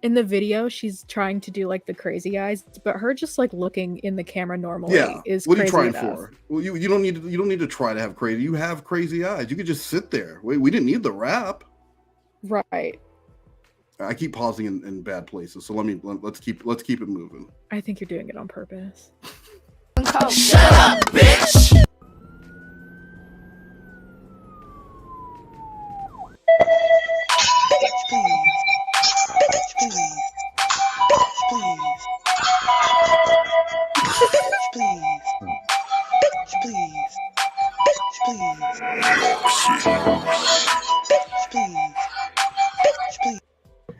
in the video she's trying to do like the crazy eyes, but her just like looking in the camera normally is what are you crazy trying enough. for? Well, you don't need to try to have crazy. You have crazy eyes. You could just sit there. We didn't need the rap. Right. I keep pausing in bad places, so let's keep it moving. I think you're doing it on purpose. Shut up, bitch!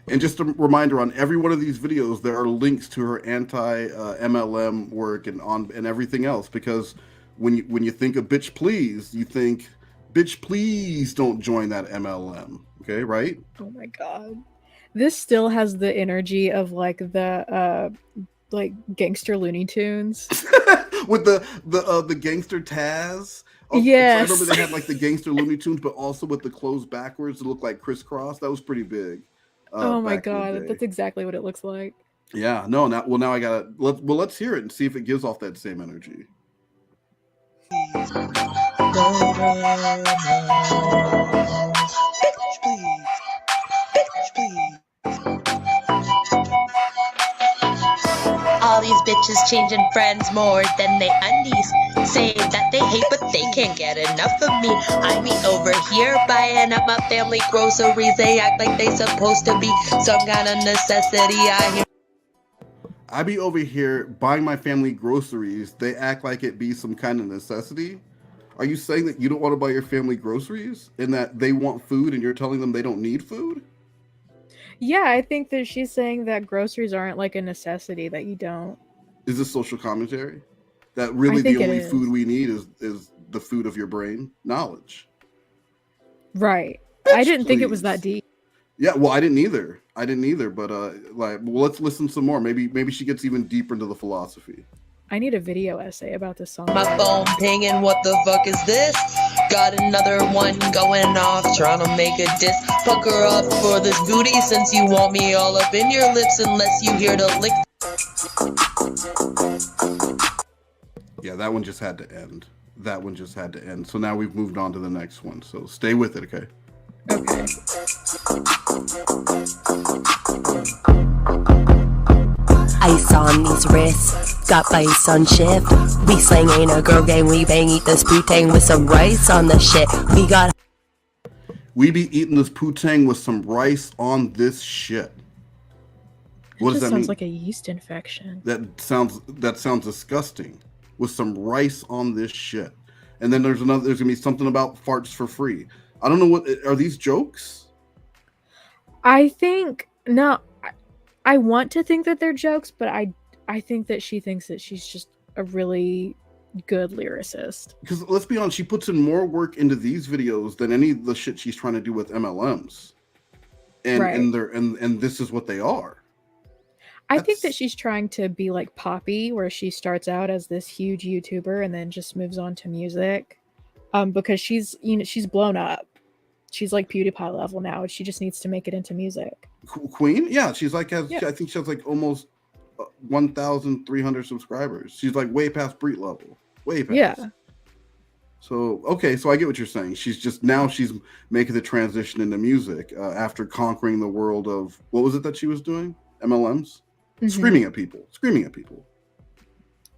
And just a reminder, on every one of these videos, there are links to her anti-MLM work and everything else. Because when you think of bitch please, you think bitch please don't join that MLM. Okay, right? Oh my god, this still has the energy of like the like gangster Looney Tunes with the gangster Taz. Yes, I remember they had like the gangster Looney Tunes, but also with the clothes backwards to look like crisscross. That was pretty big. Oh my god, that's exactly what it looks like. Yeah, no, now I gotta let's hear it and see if it gives off that same energy. All these bitches changing friends more than they undies. saying that they hate but they can't get enough of me. I be over here buying up my family groceries. They act like they supposed to be some kind of necessity. I be over here buying my family groceries. They act like it be some kind of necessity. Are you saying that you don't want to buy your family groceries and that they want food and you're telling them they don't need food? Yeah, I think that she's saying that groceries aren't like a necessity, that you don't. Is this social commentary? That really the only food we need is the food of your brain? Knowledge. Right. Bitch, I didn't think it please. was that deep. Yeah, well, I didn't either. But well, let's listen some more. Maybe she gets even deeper into the philosophy. I need a video essay about this song. My phone pinging, what the fuck is this? Got another one going off, trying to make a diss. Fuck her up for this booty, since you want me all up in your lips, unless you here to lick. Yeah, that one just had to end. So now we've moved on to the next one. So stay with it, okay? Okay. Ice on these wrists, got ice on shift. We slang ain't a girl gang, we bang eat this poo-tang with some rice on the shit. We be eating this poo-tang with some rice on this shit. What does that mean? Sounds like a yeast infection. That sounds disgusting. With some rice on this shit. And then there's gonna be something about farts for free. I don't know what are these jokes? I think no. I want to think that they're jokes, but I think that she thinks that she's just a really good lyricist. Because let's be honest, she puts in more work into these videos than any of the shit she's trying to do with MLMs. And this is what they are. I think that she's trying to be like Poppy, where she starts out as this huge YouTuber and then just moves on to music. Because she's blown up. She's like PewDiePie level now. She just needs to make it into music. Queen? Yeah, she's like I think she has like almost 1,300 subscribers. She's like way past Breed level. Way past. Yeah. So okay, so I get what you're saying. She's making the transition into music after conquering the world of what was it that she was doing? MLMs? Mm-hmm. Screaming at people.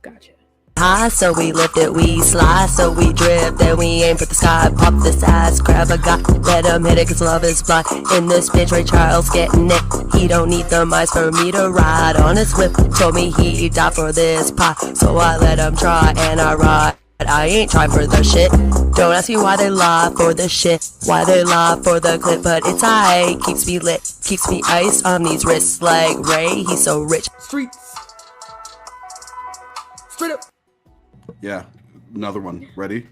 Gotcha. High, so we lift it, we slide, so we drift, then we aim for the sky, pop this ass, grab a guy, let him hit it, cause love is blind. In this bitch, Ray Charles getting it, he don't need the mice for me to ride on his whip, told me he'd die for this pie, so I let him try, and I ride. I ain't trying for the shit. Don't ask me why they lie for the shit, why they lie for the clip, but it's aight, keeps me lit, keeps me ice on these wrists like Ray, he's so rich. Streets. Straight up. Yeah, another one. Ready?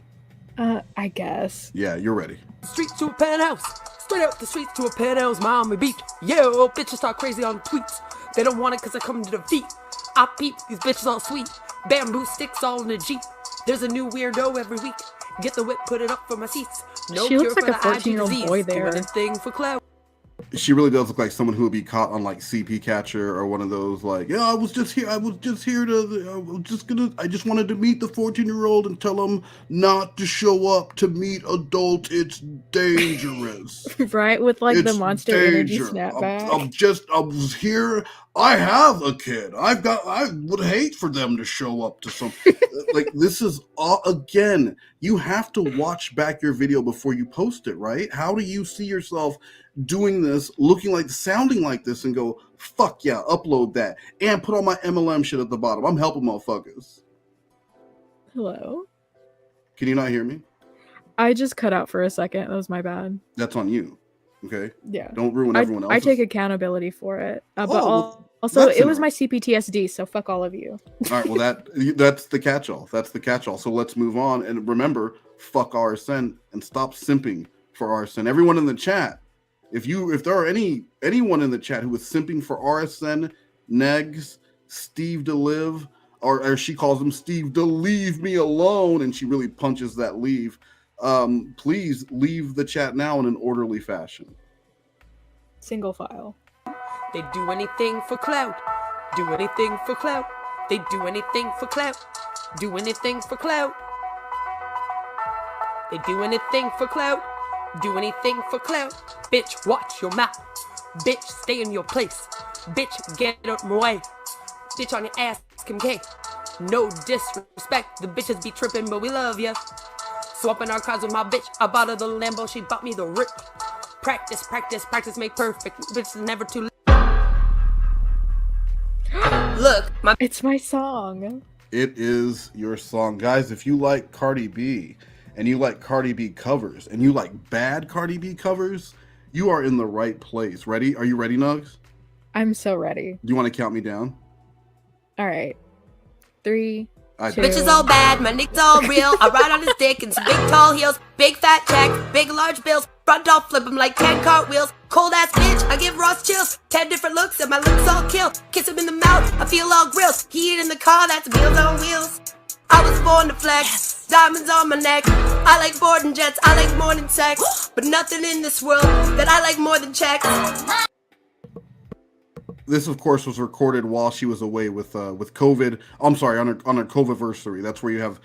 I guess. Yeah, you're ready. Streets to a penthouse. Straight up the streets to a penthouse, Miami Beach. Yo, bitches talk crazy on tweets. They don't want it cause I come to defeat. I peep, these bitches all sweet. Bamboo sticks all in a Jeep. There's a new weirdo every week. Get the whip, put it up for my seats. No she looks cure like for a the 14-year-old boy there. Doing a thing for clout. She really does look like someone who would be caught on like CP Catcher or one of those like, yeah, I just wanted to meet the 14-year-old and tell him not to show up to meet adults. It's dangerous. Right? With like the Monster Energy snapback. I was here. I have a kid. I would hate for them to show up to some like this is again, you have to watch back your video before you post it, right? How do you see yourself doing this, sounding like this, and go, fuck yeah, upload that and put all my MLM shit at the bottom? I'm helping motherfuckers. Hello? Can you not hear me? I just cut out for a second. That was my bad. That's on you. Okay? Yeah. Don't ruin everyone else's. I take accountability for it. Also, it was my CPTSD, so fuck all of you. All right, well, that's the catch-all. That's the catch-all. So let's move on. And remember, fuck RSN and stop simping for RSN. Everyone in the chat, if there are anyone in the chat who is simping for RSN, Negs, Steve to live, or she calls him Steve to leave me alone, and she really punches that leave, please leave the chat now in an orderly fashion. Single file. They do anything for clout. Do anything for clout. They do anything for clout. Do anything for clout. They do anything for clout. Do anything for clout. Bitch, watch your mouth. Bitch, stay in your place. Bitch, get out my way. Bitch on your ass, Kim K. No disrespect, the bitches be tripping, but we love ya. Swapping our cars with my bitch. I bought her the Lambo, she bought me the Rick. Practice, practice, practice make perfect. Bitch is never too late. Look, it's my song. It is your song. Guys, if you like Cardi B and you like Cardi B covers and you like bad Cardi B covers, you are in the right place. Ready? Are you ready, Nugs? I'm so ready. Do you want to count me down? All right. 3, 2. Bitches all bad, my niggas all real. I ride on his dick in some big tall heels, big fat checks, big large bills. Front off, flip him like 10 cartwheels. Cold ass bitch, I give Ross chills. 10 different looks and my looks all kill. Kiss him in the mouth, I feel all grills. Heat in the car, that's Meals on Wheels. I was born to flex, diamonds on my neck. I like boarding jets, I like more than sex. But nothing in this world that I like more than checks. This, of course, was recorded while she was away with COVID. I'm sorry, on her COVID-versary. That's where you have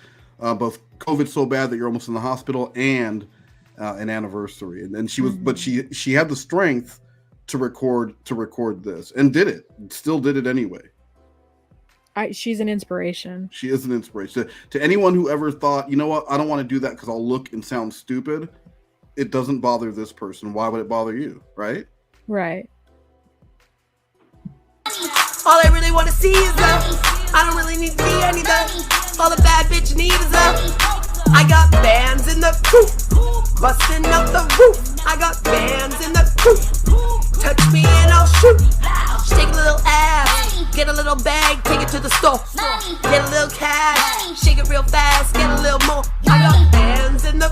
both COVID so bad that you're almost in the hospital and an anniversary. And she was, but she had the strength to record this and did it. Still did it anyway. She's an inspiration. She is an inspiration to anyone who ever thought, you know what, I don't want to do that because I'll look and sound stupid. It doesn't bother this person. Why would it bother you, right? Right. All I really want to see is love. I don't really need to see any love. All the bad bitch need is love. I got bands in the roof, busting out the roof. I got bands in the roof. Touch me and I'll shoot. Shake a little ass, get a little bag, take it to the store. Get a little cash, shake it real fast, get a little more. I got bands in the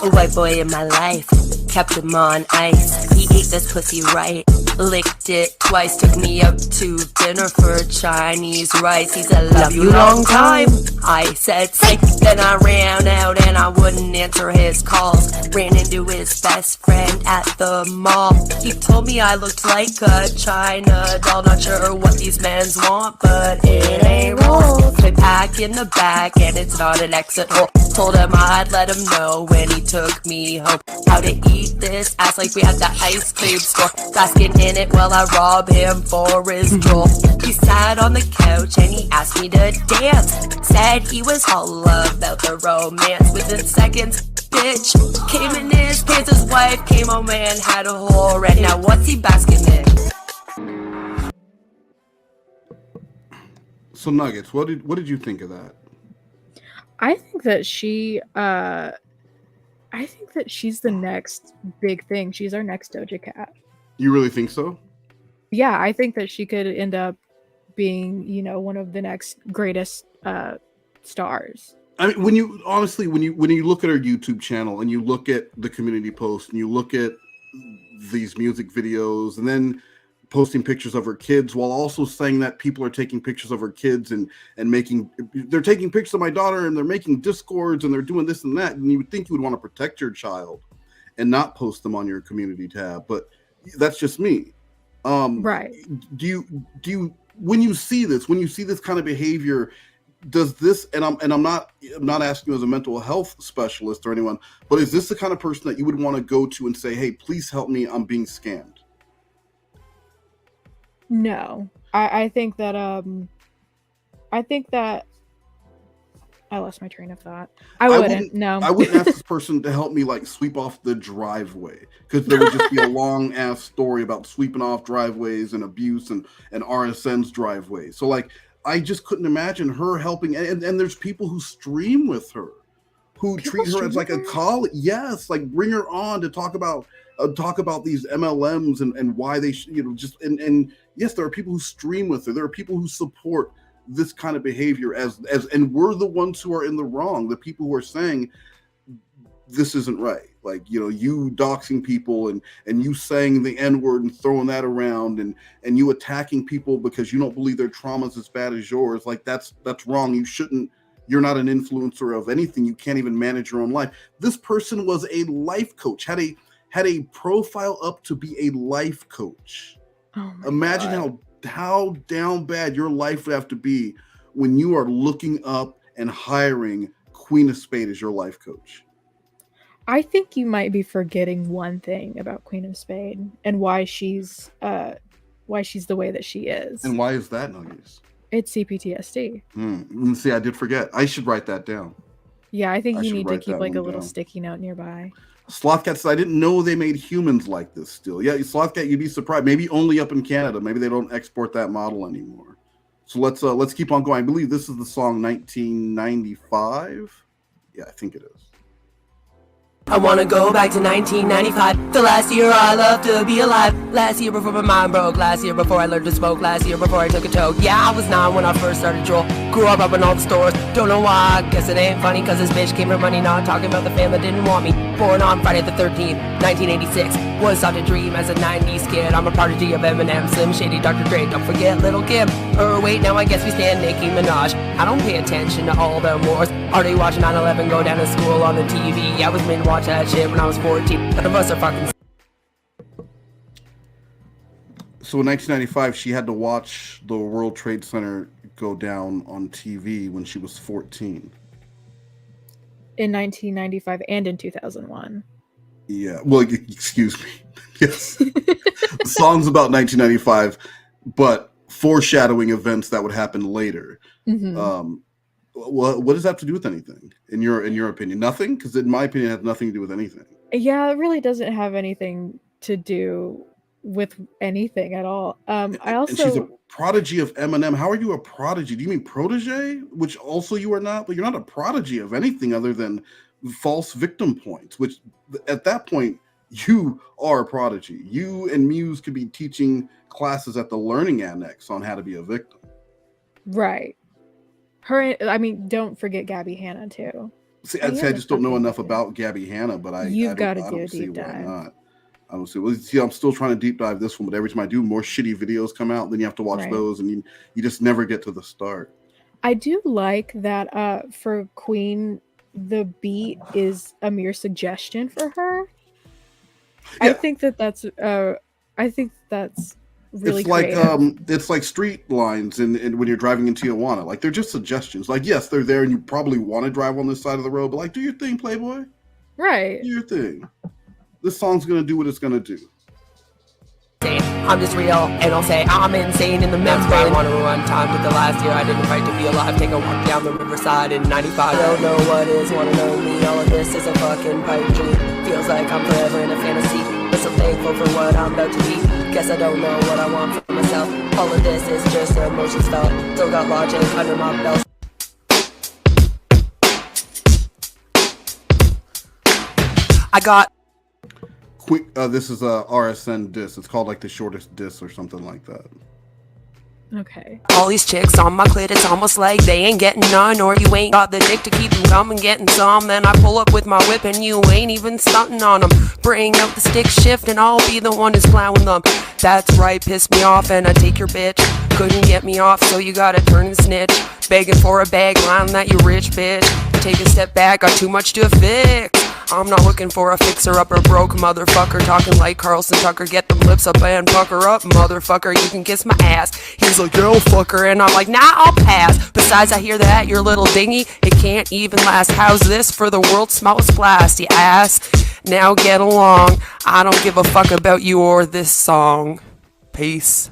A white boy in my life, kept him on ice. He ate this pussy right, licked it twice. Took me up to dinner for Chinese rice. He said, love you long time. I said, sick. Then I ran out and I wouldn't answer his calls. Ran into his best friend at the mall. He told me I looked like a China doll. Not sure what these men's want, but it ain't wrong. Put back in the back and it's not an exit hole. Told him I'd let him know when he took me home how to eat this ass like we had the ice cream store. Basking in it while I rob him for his roll. He sat on the couch and he asked me to dance. Said he was all about the romance. Within seconds, bitch came in his pants. His wife came home and had a whole red. Now what's he basking in? So Nuggets, what did you think of that? I think that she's the next big thing. She's our next Doja Cat. You really think so? Yeah, I think that she could end up being, one of the next greatest stars. I mean, when you look at her YouTube channel and you look at the community posts and you look at these music videos and then posting pictures of her kids while also saying that people are taking pictures of her kids and they're taking pictures of my daughter and they're making discords and they're doing this and that, and you would think you would want to protect your child and not post them on your community tab, but that's just me. Right. Do you when you see this kind of behavior, does this, and I'm not asking you as a mental health specialist or anyone, but is this the kind of person that you would want to go to and say, hey, please help me, I'm being scammed? No, I think that I lost my train of thought. I wouldn't ask this person to help me like sweep off the driveway, because there would just be a long ass story about sweeping off driveways and abuse and RSN's driveway. So like, I just couldn't imagine her helping. And there's people who stream with her, who treat her as like a colleague. Yes, like bring her on to talk about these MLMs and why they and yes, there are people who stream with her. There are people who support this kind of behavior and we're the ones who are in the wrong. The people who are saying this isn't right. Like, you doxing people and you saying the N-word and throwing that around and you attacking people because you don't believe their trauma's as bad as yours. Like that's wrong. You shouldn't. You're not an influencer of anything. You can't even manage your own life. This person was a life coach, had a profile up to be a life coach. Oh my Imagine God. how down bad your life would have to be when you are looking up and hiring Queen of Spade as your life coach. I think you might be forgetting one thing about Queen of Spade and why she's why she's the way that she is. And why is that, Nuggies? It's CPTSD. See, I did forget. I should write that down. Yeah, I think you need to write keep that like a one little down. sticky note nearby. Slothcat says, I didn't know they made humans like this still. Yeah, Slothcat, you'd be surprised. Maybe only up in Canada. Maybe they don't export that model anymore. So let's keep on going. I believe this is the song 1995. Yeah, I think it is. I wanna go back to 1995, the last year I loved to be alive. Last year before my mind broke, last year before I learned to smoke, last year before I took a toke. Yeah, I was 9 when I first started troll. Grew up in all the stores, don't know why. Guess it ain't funny cause this bitch came for money. Not talking about the fam that didn't want me. Born on Friday the 13th, 1986. Was such a dream as a 90s kid. I'm a prodigy of Eminem, Slim Shady, Dr. Dre. Don't forget Little Kim. Wait, now I guess we stand Nicki Minaj. I don't pay attention to all them wars. Already watching 9/11 go down to school on the TV. I was made to watch that shit when I was 14. None of us are fucking. So in 1995, she had to watch the World Trade Center go down on TV when she was 14. In 1995 and in 2001. Yeah, well, excuse me. Yes. The song's about 1995, but foreshadowing events that would happen later. Mm-hmm. What does that have to do with anything, in your opinion? Nothing? Because in my opinion, it has nothing to do with anything. Yeah, it really doesn't have anything to do with anything at all. I also. And she's a prodigy of Eminem. How are you a prodigy? Do you mean protege? Which also you are not, but you're not a prodigy of anything other than false victim points, which at that point, you are a prodigy. You and Muse could be teaching classes at the Learning Annex on how to be a victim. Right. Her, I mean, don't forget Gabby Hanna too. See, I just don't know enough about Gabby Hanna, but I don't see why not. I don't see. Well, see, I'm still trying to deep dive this one, but every time I do, more shitty videos come out. Then you have to watch those, and you just never get to the start. I do like that for Queen, the beat is a mere suggestion for her. Yeah. I think that's really it's like street lines and when you're driving in Tijuana, like they're just suggestions. Like, yes, they're there and you probably want to drive on this side of the road, but like, do your thing, Playboy. Right. Do your thing. This song's gonna do what it's gonna do. I'm just real, and I'll say I'm insane in the membrane. I want to run time with the last year I didn't fight to be alive. Take a walk down the riverside in 95. Don't know what is, wanna know me. All of this is a fucking pipe dream. Feels like I'm forever in a fantasy, but so thankful for what I'm about to be. Guess I don't know what I want for myself. All of this is just emotions felt. Still got logic under my belt. I got. This is a RSN diss. It's called like the shortest diss or something like that. Okay. All these chicks on my clit, it's almost like they ain't getting none, or you ain't got the dick to keep them coming, getting some. Then I pull up with my whip and you ain't even stunting on them. Bring out the stick shift and I'll be the one who's plowing them. That's right, piss me off and I take your bitch. Couldn't get me off, so you gotta turn and snitch. Begging for a bag, lying that you rich, bitch. Take a step back, got too much to fix. I'm not looking for a fixer-upper, broke motherfucker. Talking like Carlson Tucker, get them lips up and pucker up, motherfucker. You can kiss my ass. He's like, yo, fucker, and I'm like, nah, I'll pass. Besides, I hear that your little dinghy, it can't even last. How's this for the world's smallest blast, you ass? Now get along. I don't give a fuck about you or this song. Peace.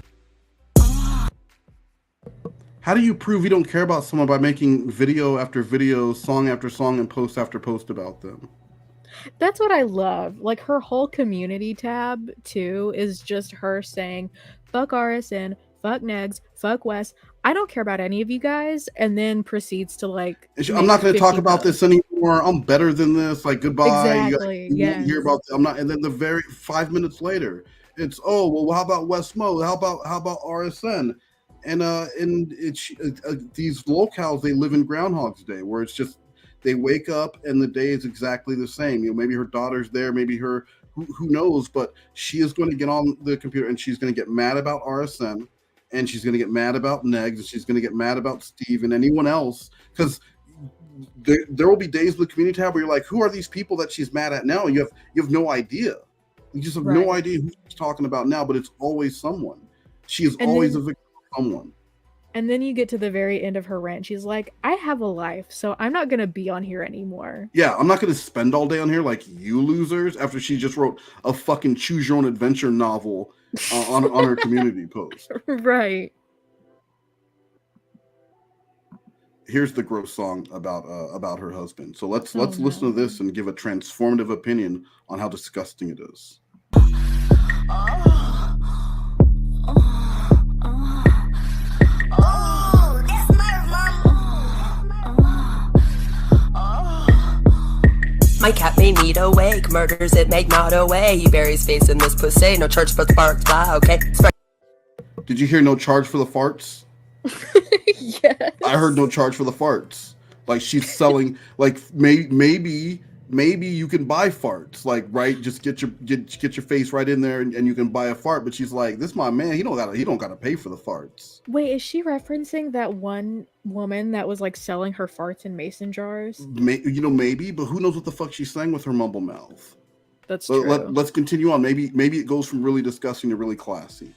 How do you prove you don't care about someone by making video after video, song after song, and post after post about them? That's what I love. Like, her whole community tab too is just her saying, fuck RSN, fuck Negs, fuck Wes, I don't care about any of you guys, and then proceeds to like, I'm not going to talk about this anymore. I'm better than this. Like, goodbye. Exactly. You won't hear about I'm not. And then the very 5 minutes later, it's, oh well, how about West Mo? How about RSN? And it's these locales, they live in Groundhog's Day, where it's just they wake up and the day is exactly the same. You know, maybe her daughter's there, maybe her who knows, but she is going to get on the computer and she's going to get mad about RSN, and she's going to get mad about Negs, and she's going to get mad about Steve and anyone else, because there will be days with the community tab where you're like, who are these people that she's mad at now? And you have no idea. You just have no idea who she's talking about now, but it's always someone. She is always a victim of someone. And then you get to the very end of her rant. She's like, I have a life, so I'm not going to be on here anymore. Yeah, I'm not going to spend all day on here like you losers, after she just wrote a fucking choose your own adventure novel on her community post. Right. Here's the gross song about her husband. So let's listen to this and give a transformative opinion on how disgusting it is. My cat may need a wake, murders it, make not away. He buries face in this pussy, no charge for the sparks, fly, okay? Did you hear no charge for the farts? Yes. I heard no charge for the farts. Like she's selling, like maybe you can buy farts, like right. Just get your face right in there and you can buy a fart. But she's like, this my man. He don't gotta pay for the farts. Wait, is she referencing that one woman that was like selling her farts in mason jars? Maybe, but who knows what the fuck she's saying with her mumble mouth. That's true. Let's continue on. Maybe it goes from really disgusting to really classy.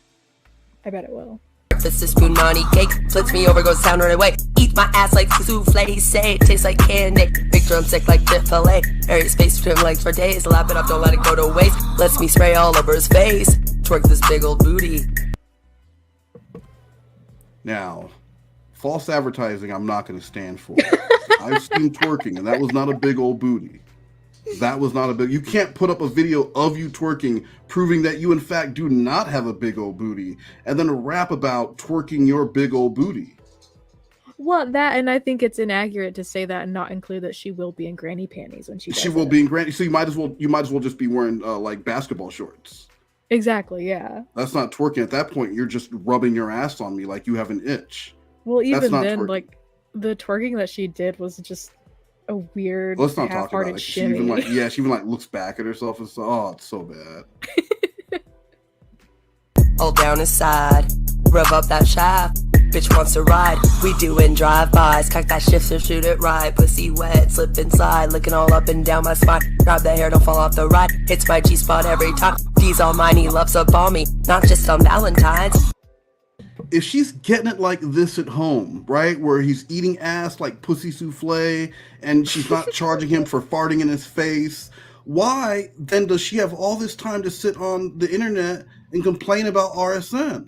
I bet it will. Breakfast is spoon money cake, flips me over, goes down right away. Eat my ass like souffle, say it tastes like candy. Big drumstick like Chick-fil-A, area space between legs for days. Lap it up, don't let it go to waste. Lets me spray all over his face. Twerk this big old booty. Now, false advertising, I'm not going to stand for. I've seen twerking, and that was not a big old booty. That was not a big. You can't put up a video of you twerking, proving that you in fact do not have a big old booty, and then rap about twerking your big old booty. Well, that, and I think it's inaccurate to say that and not include that she will be in granny panties when she does. She will be in granny. So you might as well just be wearing like basketball shorts. Exactly. Yeah. That's not twerking. At that point, you're just rubbing your ass on me like you have an itch. Well, even then, twerking. like the twerking that she did was just a weird, Let's not talk about it. shimmy. She even looks back at herself and says, it's so bad. All down his side, rev up that shaft. Bitch wants to ride, we doing drive-bys. Cock that shifter, shoot it right. Pussy wet, slip inside, looking all up and down my spine. Grab the hair, don't fall off the ride. Hits my G-spot every time. D's all mine, he loves up on me, not just on Valentine's. If she's getting it like this at home, right, where he's eating ass like pussy souffle and she's not charging him for farting in his face, why then does she have all this time to sit on the internet and complain about RSN?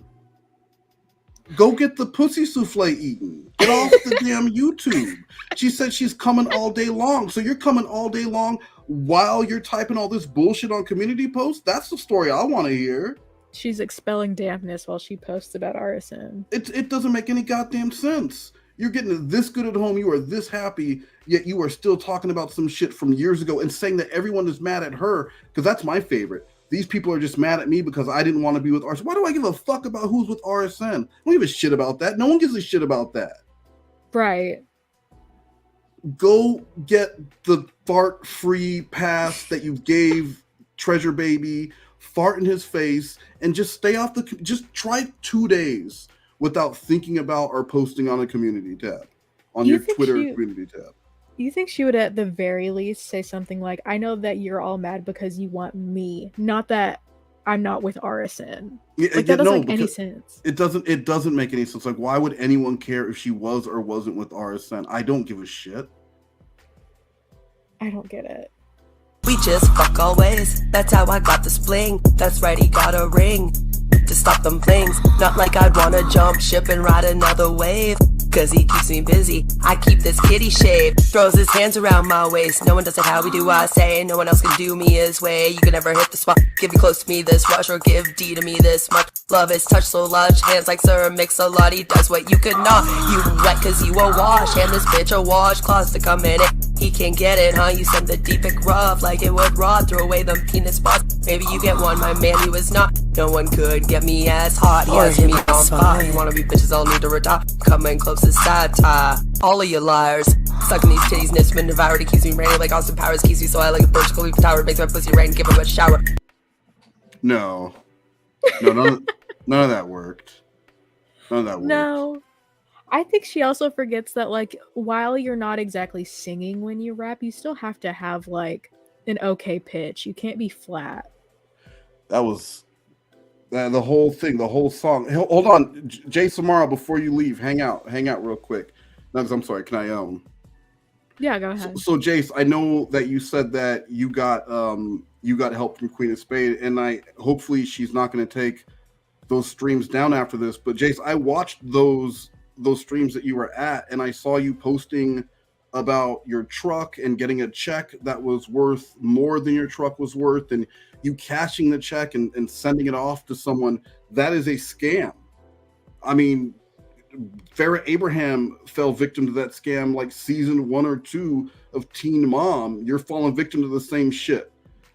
Go get the pussy souffle eaten. Get off the damn YouTube. She said she's coming all day long. So you're coming all day long while you're typing all this bullshit on community posts? That's the story I want to hear. She's expelling dampness while she posts about RSN. It doesn't make any goddamn sense. You're getting this good at home, you are this happy, yet you are still talking about some shit from years ago and saying that everyone is mad at her, because that's my favorite. These people are just mad at me because I didn't want to be with RSN. Why do I give a fuck about who's with RSN? I don't give a shit about that. No one gives a shit about that. Right. Go get the fart-free pass that you gave Treasure Baby, fart in his face, and just stay off just try 2 days without thinking about or posting on a community tab, on your Twitter community tab. You think she would at the very least say something like, I know that you're all mad because you want me, not that I'm not with RSN. That doesn't make any sense. It doesn't make any sense. Like, why would anyone care if she was or wasn't with RSN? I don't give a shit. I don't get it. We just fuck always, that's how I got the spling. That's right, he got a ring to stop them flings. Not like I'd wanna jump ship and ride another wave, cause he keeps me busy. I keep this kitty shaved, throws his hands around my waist. No one does it how we do, I say. No one else can do me his way. You can never hit the spot, give me close to me this rush, or give D to me this much. Love his touch so lush, hands like Sir Mix-a-Lot. He does what you could not. You wet cause you a wash, hand this bitch a wash, claws to come in it. He can't get it, huh? You send the deep and rough like it would rot. Throw away them penis spots. Maybe you get one, my man, he was not. No one could get me as hot. He has me on fire. You wanna be bitches, I'll need to retire. Coming close to satire. All of you liars. Sucking these titties, nips, been devoured. It keeps me raining like Austin Powers. Keeps me so high like a Burj Khalifa tower. Makes my pussy rain, give him a shower. No, none of that worked. None of that worked. No. I think she also forgets that, like, while you're not exactly singing when you rap, you still have to have, like, an okay pitch. You can't be flat. That was the whole thing, the whole song. Hold on, Jay Samara, before you leave, hang out real quick. No, I'm sorry, can I Yeah, go ahead. So Jace, I know that you said that you got help from Queen of Spade, and hopefully she's not going to take those streams down after this. But Jace, I watched those streams that you were at, and I saw you posting about your truck and getting a check that was worth more than your truck was worth, and you cashing the check and sending it off to someone. That is a scam. I mean, Farrah Abraham fell victim to that scam like season 1 or 2 of Teen Mom. You're falling victim to the same shit.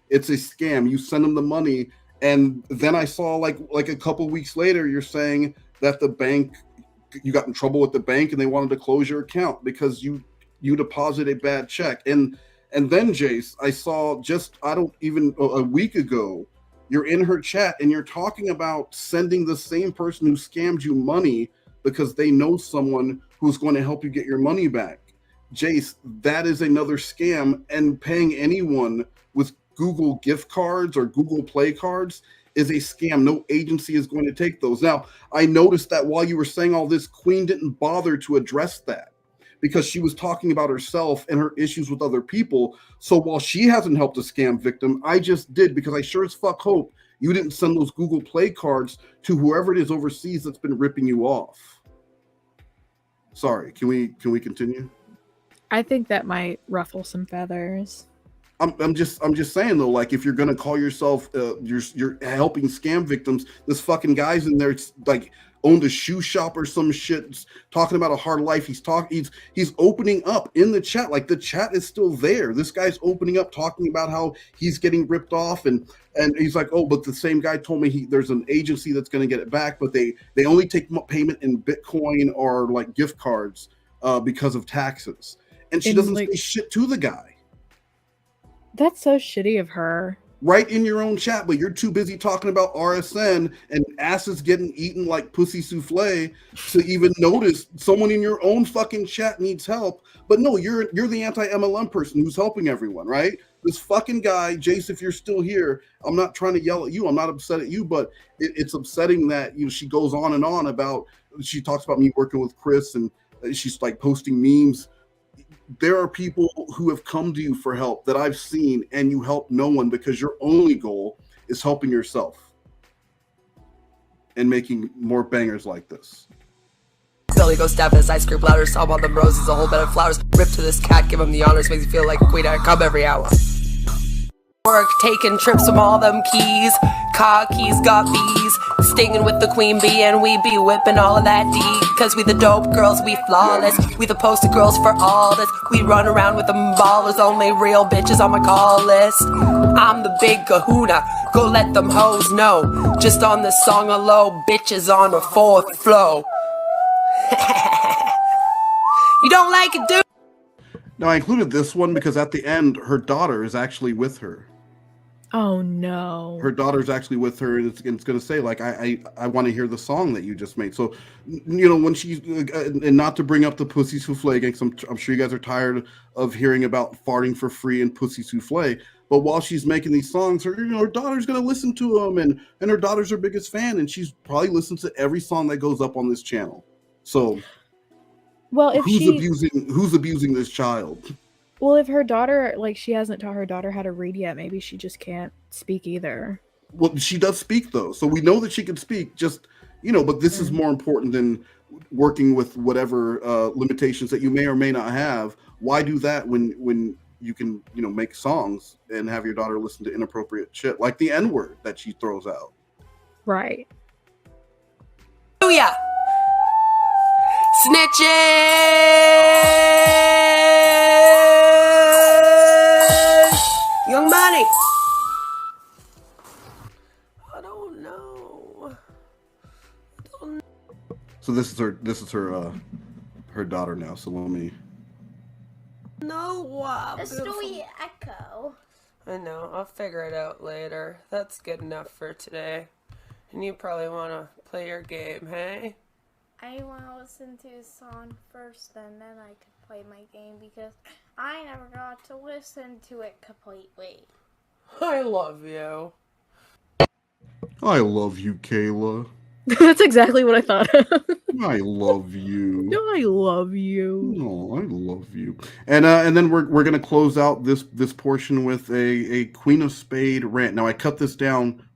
It's a scam. You send them the money, and then I saw like a couple weeks later, you're saying that the bank, you got in trouble with the bank and they wanted to close your account because you deposit a bad check. And then Jace, I saw just a week ago, you're in her chat and you're talking about sending the same person who scammed you money because they know someone who's going to help you get your money back. Jace, that is another scam, and paying anyone with Google gift cards or Google Play cards is a scam. No agency is going to take those. Now, I noticed that while you were saying all this, Queen didn't bother to address that because she was talking about herself and her issues with other people. So while she hasn't helped a scam victim, I just did, because I sure as fuck hope you didn't send those Google Play cards to whoever it is overseas that's been ripping you off. Sorry, can we continue? I think that might ruffle some feathers. I'm just saying though, like, if you're gonna call yourself you're helping scam victims, this fucking guy's in there, like, owned a shoe shop or some shit, talking about a hard life. He's opening up in the chat, like the chat is still there. This guy's opening up, talking about how he's getting ripped off, and he's like, oh, but the same guy told me there's an agency that's going to get it back, but they only take payment in Bitcoin or like gift cards because of taxes, and she doesn't say shit to the guy. That's so shitty of her. Right in your own chat, but you're too busy talking about RSN and asses getting eaten like pussy souffle to even notice someone in your own fucking chat needs help. But no, you're the anti-MLM person who's helping everyone, right? This fucking guy, Jace, if you're still here, I'm not trying to yell at you. I'm not upset at you, but it's upsetting that, you know, she goes on and on about, she talks about me working with Chris, and she's like posting memes. There are people who have come to you for help that I've seen, and you help no one because your only goal is helping yourself and making more bangers like this. Billy goes deaf as I scrape louder. Solve all them roses, a whole bed of flowers. Rip to this cat, give him the honors. Makes you feel like a queen. I come every hour. Work, taking trips from all them keys. Car keys got bees. Stinging with the queen bee, and we be whipping all of that D. Cause we the dope girls, we flawless. We the poster girls for all this. We run around with them ballers, only real bitches on my call list. I'm the big kahuna, go let them hoes know. Just on this song alone, bitches on the fourth flow. You don't like it, dude? Now, I included this one because at the end, her daughter is actually with her. Oh no. Her daughter's actually with her, and it's going to say, like, I want to hear the song that you just made. So, you know, when she's, and not to bring up the pussy souffle again, I'm sure you guys are tired of hearing about farting for free and pussy souffle, but while she's making these songs, her daughter's going to listen to them, and her daughter's her biggest fan, and she's probably listened to every song that goes up on this channel. So, well, if who's abusing this child? Well, if her daughter, like, she hasn't taught her daughter how to read yet, maybe she just can't speak either. Well, she does speak, though, so we know that she can speak, just, you know, but this is more important than working with whatever limitations that you may or may not have. Why do that when you can, you know, make songs and have your daughter listen to inappropriate shit, like the N-word that she throws out? Right. Oh, yeah. Snitches! Young Money! I don't know. So this is her daughter now. So let me. No, A story echo. I know. I'll figure it out later. That's good enough for today. And you probably want to play your game, hey? I want to listen to a song first, and then I could play my game because I never got to listen to it completely. I love you. I love you, Kayla. That's exactly what I thought. I love you. I love you. Oh, I love you. And then we're gonna close out this portion with a Queen of Spade rant. Now I cut this down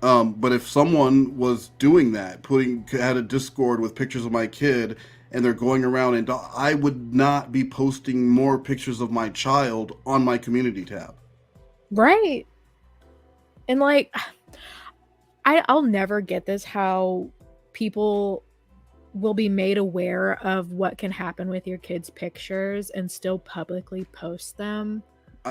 But if someone was doing that, had a Discord with pictures of my kid, and they're going around, and I would not be posting more pictures of my child on my community tab. Right. And like, I'll never get this, how people will be made aware of what can happen with your kids' pictures and still publicly post them.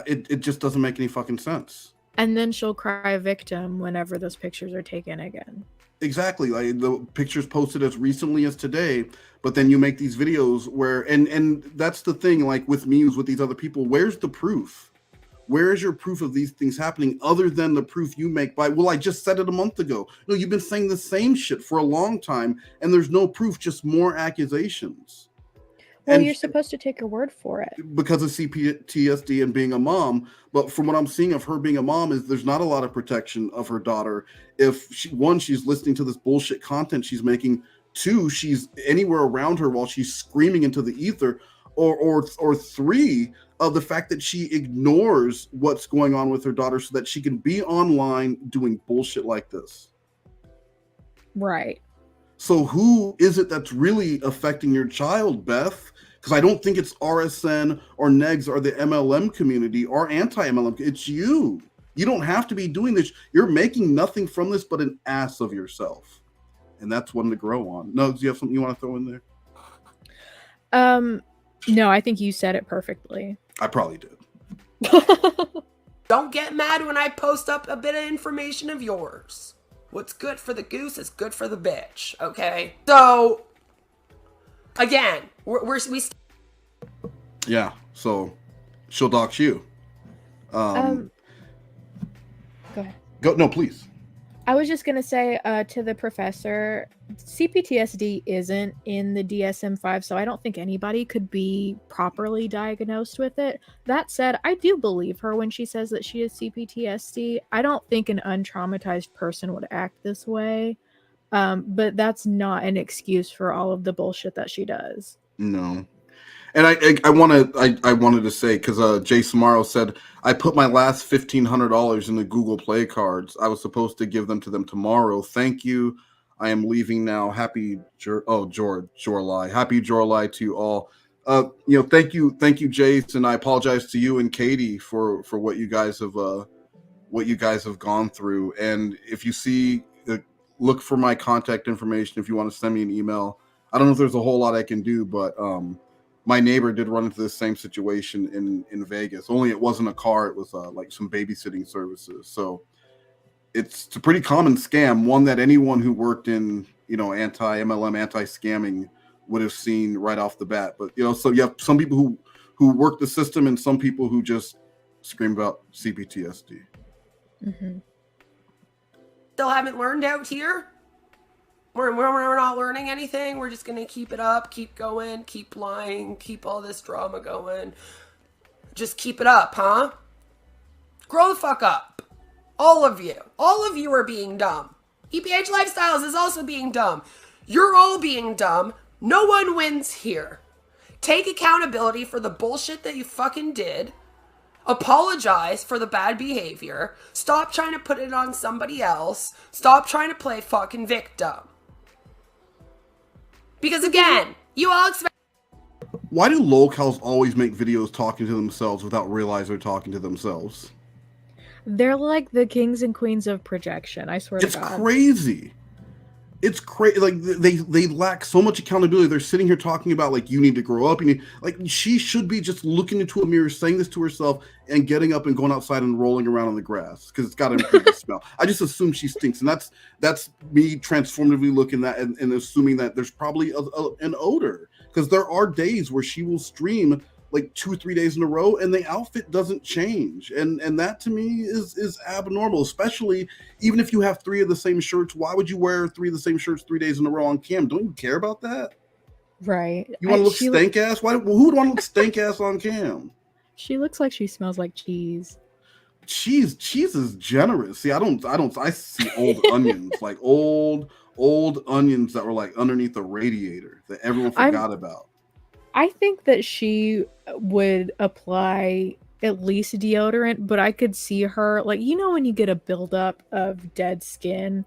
It just doesn't make any fucking sense. And then she'll cry victim whenever those pictures are taken again. Exactly, like the pictures posted as recently as today, but then you make these videos where, and that's the thing, like with memes with these other people, where's the proof? Where is your proof of these things happening other than the proof you make by, well, I just said it a month ago. No, you've been saying the same shit for a long time, and there's no proof, just more accusations. Well, you're supposed to take her word for it. Because of CPTSD and being a mom. But from what I'm seeing of her being a mom is there's not a lot of protection of her daughter. If she's listening to this bullshit content she's making. 2, she's anywhere around her while she's screaming into the ether. Or 3, of the fact that she ignores what's going on with her daughter so that she can be online doing bullshit like this. Right. So who is it that's really affecting your child, Beth? Because I don't think it's RSN or NEGS or the MLM community or anti-MLM. It's you. You don't have to be doing this. You're making nothing from this but an ass of yourself. And that's one to grow on. No, do you have something you want to throw in there? No, I think you said it perfectly. I probably did. Don't get mad when I post up a bit of information of yours. What's good for the goose is good for the bitch, okay? So, again, we yeah, so she'll dox you. Go ahead. No, please. I was just going to say to the professor, CPTSD isn't in the DSM-5, so I don't think anybody could be properly diagnosed with it. That said, I do believe her when she says that she has CPTSD. I don't think an untraumatized person would act this way, but that's not an excuse for all of the bullshit that she does. No. And I wanted to say, because Jay Samaro said, I put my last $1,500 in the Google Play cards. I was supposed to give them to them tomorrow. Thank you. I am leaving now. Happy Jorruly. Happy Jorruly to you all. Thank you, Jace, and I apologize to you and Katie for what you guys have gone through. And if you see, look for my contact information if you want to send me an email. I don't know if there's a whole lot I can do, but my neighbor did run into this same situation in Vegas. Only it wasn't a car; it was like some babysitting services. So it's a pretty common scam, one that anyone who worked in anti-MLM, anti-scamming would have seen right off the bat. But so you have some people who work the system and some people who just scream about CPTSD. Mm-hmm. Still haven't learned out here. We're not learning anything. We're just going to keep it up, keep going, keep lying, keep all this drama going. Just keep it up, huh? Grow the fuck up. All of you. All of you are being dumb. EPH Lifestyles is also being dumb. You're all being dumb. No one wins here. Take accountability for the bullshit that you fucking did. Apologize for the bad behavior. Stop trying to put it on somebody else. Stop trying to play fucking victim. Because again, you all expect. Why do locals always make videos talking to themselves without realizing they're talking to themselves? They're like the kings and queens of projection. I swear to God. It's crazy. It's crazy. Like they lack so much accountability. They're sitting here talking about like you need to grow up. She should be just looking into a mirror, saying this to herself, and getting up and going outside and rolling around on the grass because it's got to improve the smell. I just assume she stinks, and that's me transformatively looking at and assuming that there's probably an odor because there are days where she will stream like 2 or 3 days in a row and the outfit doesn't change, and that to me is abnormal, especially even if you have 3 of the same shirts. Why would you wear 3 of the same shirts 3 days in a row on cam? Don't you care about that? Right. You want to look stank ass? Who would want to look stank ass on cam? She looks like she smells like cheese. Cheese is generous. See, I see old onions, like old onions that were like underneath the radiator that everyone forgot about. I think that she would apply at least deodorant, but I could see her, like, you know, when you get a buildup of dead skin,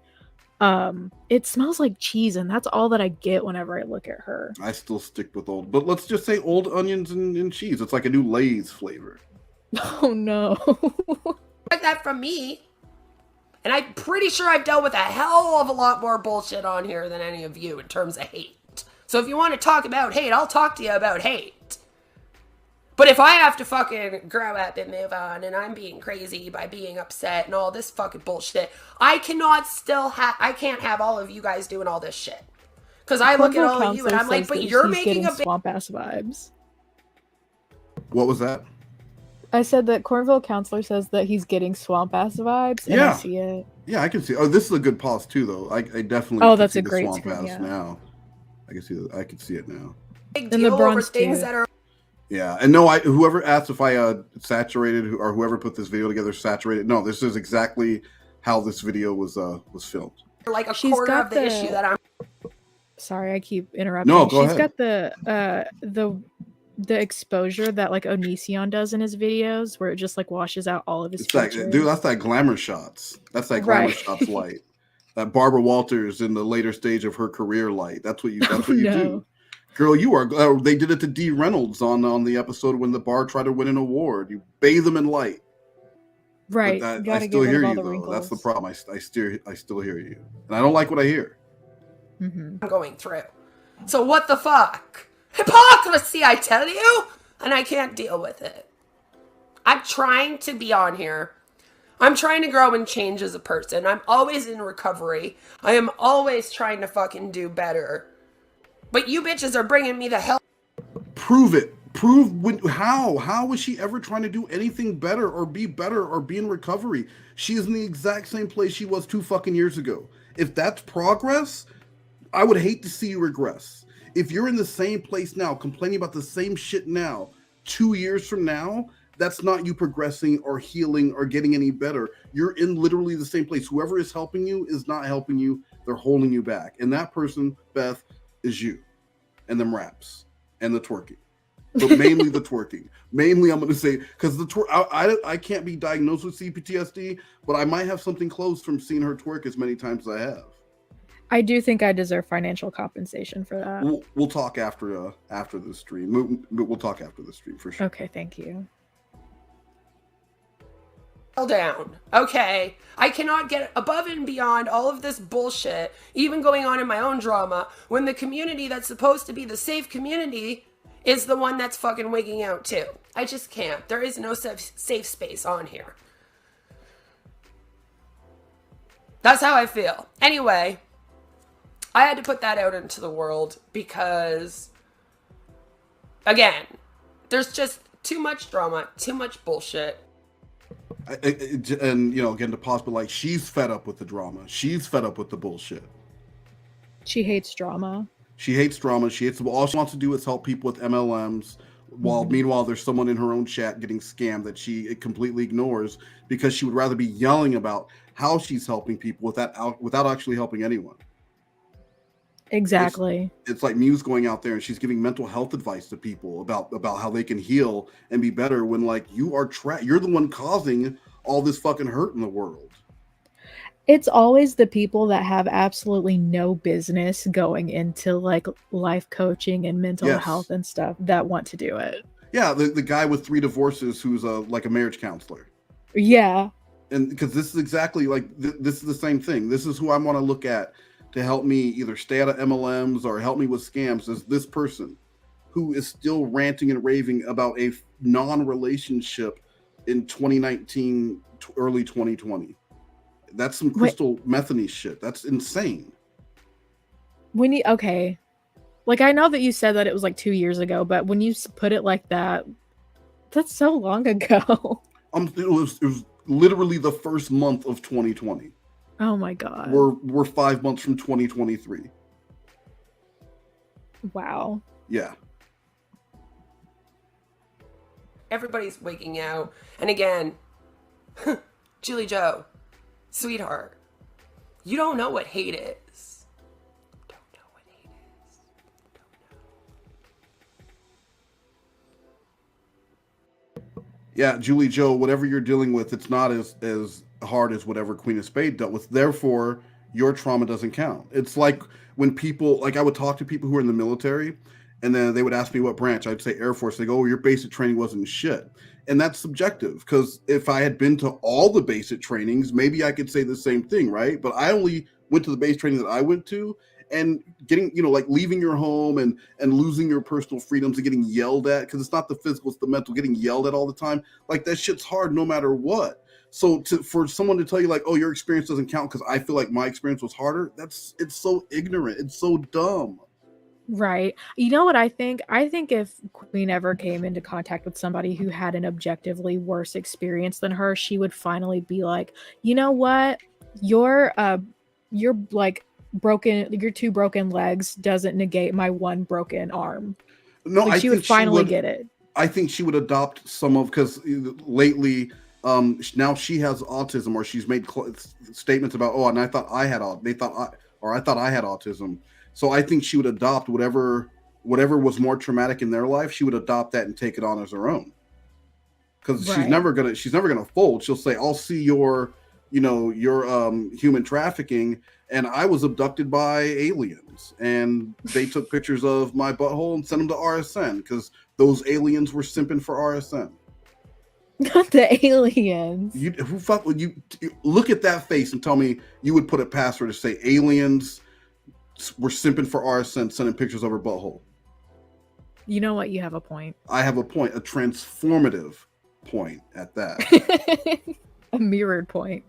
it smells like cheese, and that's all that I get whenever I look at her. I still stick with old, but let's just say old onions and cheese. It's like a new Lay's flavor. Oh no. Like that from me. And I'm pretty sure I've dealt with a hell of a lot more bullshit on here than any of you in terms of hate. So if you want to talk about hate, I'll talk to you about hate. But if I have to fucking grow up and move on and I'm being crazy by being upset and all this fucking bullshit, I can't have all of you guys doing all this shit. Because I look at all of you and I'm like, but you're making a swamp ass vibes. What was that? I said that Cornville Counselor says that he's getting swamp ass vibes, and I see it. Yeah, I can see. Oh, this is a good pause too, though. I definitely. Oh, that's see a great swamp screen, ass yeah. now. I can see that. I can see it now. big deal over things that are. Yeah, and no, whoever asked if I saturated or whoever put this video together saturated. No, this is exactly how this video was filmed. Like a quarter of the issue that I'm. Sorry, I keep interrupting. No, go She's ahead. got the exposure that like Onision does in his videos, where it just like washes out all of his features. Dude, that's that glamour shots. That's that glamour shots light. That Barbara Walters in the later stage of her career light. That's what you. That's what you do. Girl, you are. They did it to Dee Reynolds on the episode when the bar tried to win an award. You bathe them in light. Right. I still hear you though. That's the problem. I still hear you, and I don't like what I hear. I'm going through. So what the fuck? Hypocrisy, I tell you, and I can't deal with it. I'm trying to be on here. I'm trying to grow and change as a person. I'm always in recovery. I am always trying to fucking do better. But you bitches are bringing me the hell. Prove it. Prove how? How was she ever trying to do anything better or be in recovery? She is in the exact same place she was 2 fucking years ago. If that's progress, I would hate to see you regress. If you're in the same place now, complaining about the same shit now, 2 years from now, that's not you progressing or healing or getting any better. You're in literally the same place. Whoever is helping you is not helping you. They're holding you back. And that person, Beth, is you. And them raps. And the twerking. But mainly the twerking. Mainly, I'm going to say, because I can't be diagnosed with CPTSD, but I might have something close from seeing her twerk as many times as I have. I do think I deserve financial compensation for that. We'll talk after the stream. We'll talk after the stream for sure. Okay, thank you. Down. Okay. I cannot get above and beyond all of this bullshit, even going on in my own drama, when the community that's supposed to be the safe community is the one that's fucking wigging out too. I just can't. There is no safe space on here. That's how I feel. Anyway, I had to put that out into the world because, again, there's just too much drama, too much bullshit. And, again, to pause, but like, she's fed up with the drama. She's fed up with the bullshit. She hates drama. She hates drama. All she wants to do is help people with MLMs. Meanwhile, there's someone in her own chat getting scammed that she completely ignores because she would rather be yelling about how she's helping people without actually helping anyone. Exactly. It's like Muse going out there and she's giving mental health advice to people about how they can heal and be better when like you're the one causing all this fucking hurt in the world. It's always the people that have absolutely no business going into like life coaching and mental health and stuff that want to do it. Yeah, the guy with 3 divorces who's like a marriage counselor. Yeah. And because this is exactly like this is the same thing. This is who I want to look at to help me either stay out of MLMs or help me with scams, is this person who is still ranting and raving about a non-relationship in 2019, early 2020. That's some crystal methany shit. That's insane. Okay. Like, I know that you said that it was like 2 years ago, but when you put it like that, that's so long ago. It was literally the first month of 2020. Oh my God. We're 5 months from 2023. Wow. Yeah. Everybody's waking out. And again, Julie Joe, sweetheart, you don't know what hate is. yeah, Julie Joe, whatever you're dealing with, it's not as hard as whatever Queen of Spade dealt with. Therefore, your trauma doesn't count. It's like when people, like I would talk to people who are in the military, and then they would ask me what branch. I'd say Air Force. They go, oh, your basic training wasn't shit. And that's subjective, because if I had been to all the basic trainings, maybe I could say the same thing, right? But I only went to the base training that I went to, and getting, like leaving your home and losing your personal freedoms and getting yelled at, because it's not the physical, it's the mental, getting yelled at all the time. Like that shit's hard no matter what. So for someone to tell you like, oh, your experience doesn't count because I feel like my experience was harder, it's so ignorant. It's so dumb. Right. You know what I think? I think if Queen ever came into contact with somebody who had an objectively worse experience than her, she would finally be like, you know what? Your like broken, your 2 broken legs doesn't negate my 1 broken arm. No, like, she would finally get it. I think she would adopt some of, because lately, now she has autism, or she's made statements about, oh, and I thought I had I thought I had autism. So I think she would adopt whatever was more traumatic in their life. She would adopt that and take it on as her own. Because she's never gonna fold. She'll say, I'll see your human trafficking, and I was abducted by aliens, and they took pictures of my butthole and sent them to RSN because those aliens were simping for RSN. Not the aliens. Who fuck would you look at that face and tell me you would put a password to say aliens were simping for RSN, sending pictures of her butthole? You know what? You have a point. I have a point, a transformative point at that. A mirrored point.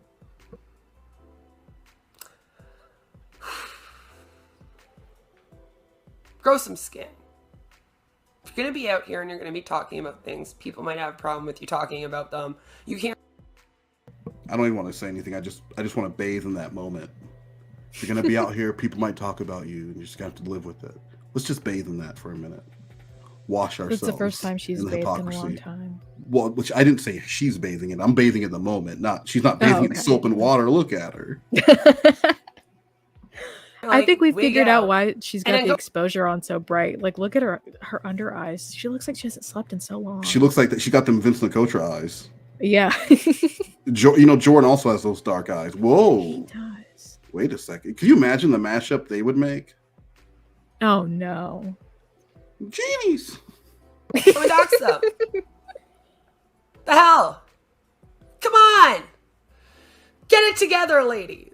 Grow some skin. If you're going to be out here and you're going to be talking about things, people might have a problem with you talking about them. You can't. I don't even want to say anything. I just want to bathe in that moment. If you're going to be out here, people might talk about you, and you're just going to have to live with it. Let's just bathe in that for a minute. Wash ourselves. It's the first time she's bathed in a long time. Well, which I didn't say she's bathing in. I'm bathing in the moment. She's not bathing in soap and water. Look at her. I think we figured out why she's got the exposure on so bright. Like, look at her under eyes. She looks like she hasn't slept in so long. She looks like that. She got them Vince Lacotra eyes. Yeah. Jordan also has those dark eyes. Whoa. He does. Wait a second. Can you imagine the mashup they would make? Oh no. Genies. Come and dox them. The hell? Come on. Get it together, ladies.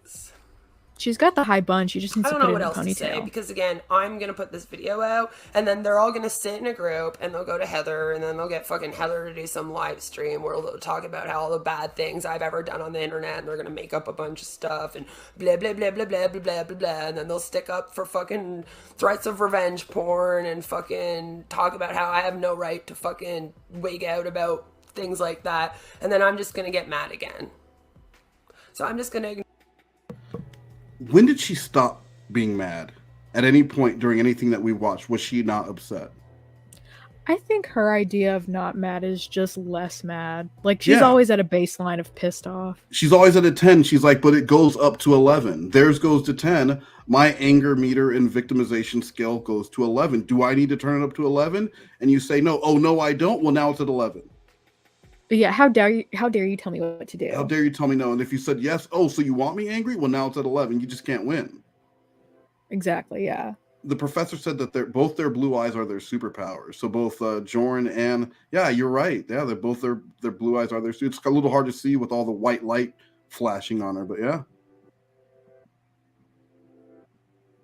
She's got the high bun. She just needs to put it in a ponytail. I don't know what else to say, because again, I'm going to put this video out, and then they're all going to sit in a group, and they'll go to Heather, and then they'll get fucking Heather to do some live stream where they'll talk about how all the bad things I've ever done on the internet, and they're going to make up a bunch of stuff, and blah, blah, blah, blah, blah, blah, blah, blah, blah, and then they'll stick up for fucking threats of revenge porn, and fucking talk about how I have no right to fucking wig out about things like that, and then I'm just going to get mad again. So I'm just going to... When did she stop being mad? At any point during anything that we watched, was she not upset? I think her idea of not mad is just less mad. Like, she's always at a baseline of pissed off. She's always at a 10. She's like, but it goes up to 11. Theirs goes to 10. My anger meter and victimization scale goes to 11. Do I need to turn it up to 11? And you say no. Oh, no, I don't. Well, now it's at 11. But yeah, how dare you tell me what to do? How dare you tell me no? And if you said yes, oh, so you want me angry? Well, now it's at 11. You just can't win. Exactly, yeah. The professor said that both their blue eyes are their superpowers. So both Jorn and, yeah, you're right. Yeah, they're both their blue eyes are their suits. It's a little hard to see with all the white light flashing on her, but yeah.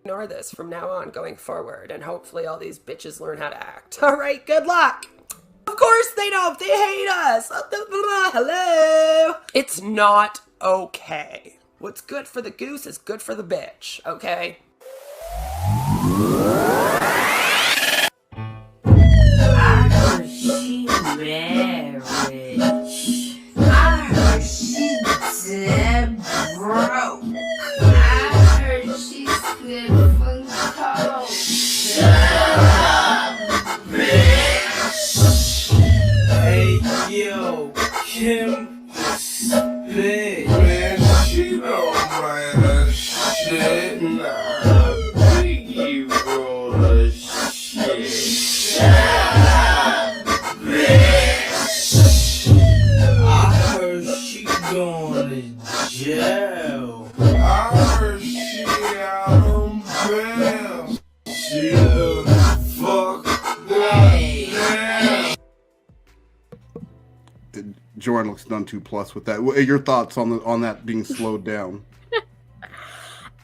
Ignore this from now on going forward, and hopefully all these bitches learn how to act. All right, good luck. Of course they don't. They hate us. Hello. It's not okay. What's good for the goose is good for the bitch, okay? I heard she married. I heard she dead broke. I heard she split from cold. Shut up, bitch. Hey, yo, Kim spit. Man, she don't mind her shit. Nah, Biggie roll her shit. Shut up, bitch. Jordan looks none too plus with that. Your thoughts on that being slowed down?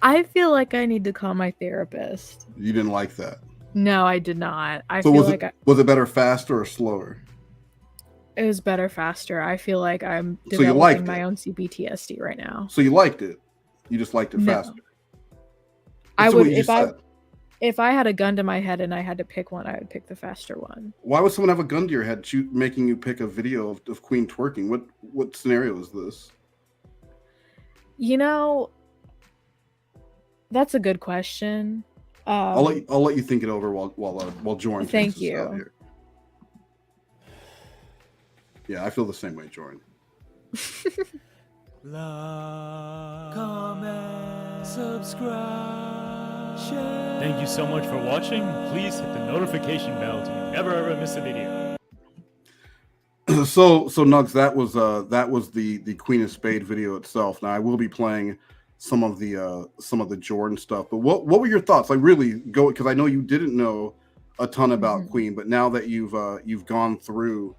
I feel like I need to call my therapist. You didn't like that? No, I did not. I So feel was like it was it better faster or slower? it was better faster. I feel like I'm So you liked developing my it? own CPTSD right now. So you liked it? You just liked it No. faster? I That's would what you just said. if I had a gun to my head and I had to pick one, I would pick the faster one. Why would someone have a gun to your head, making you pick a video of Queen twerking? What scenario is this? You know, that's a good question. I'll let you think it over while Jordan. Thank takes us out you. here. Yeah, I feel the same way, Jordan. Like, comment, subscribe, share. Thank you so much for watching. Please hit the notification bell to never ever miss a video. So Nugs, that was the Queen of Spade video itself. Now I will be playing some of the Jordan stuff. But what were your thoughts? Like really go, because I know you didn't know a ton about Queen, but now that you've gone through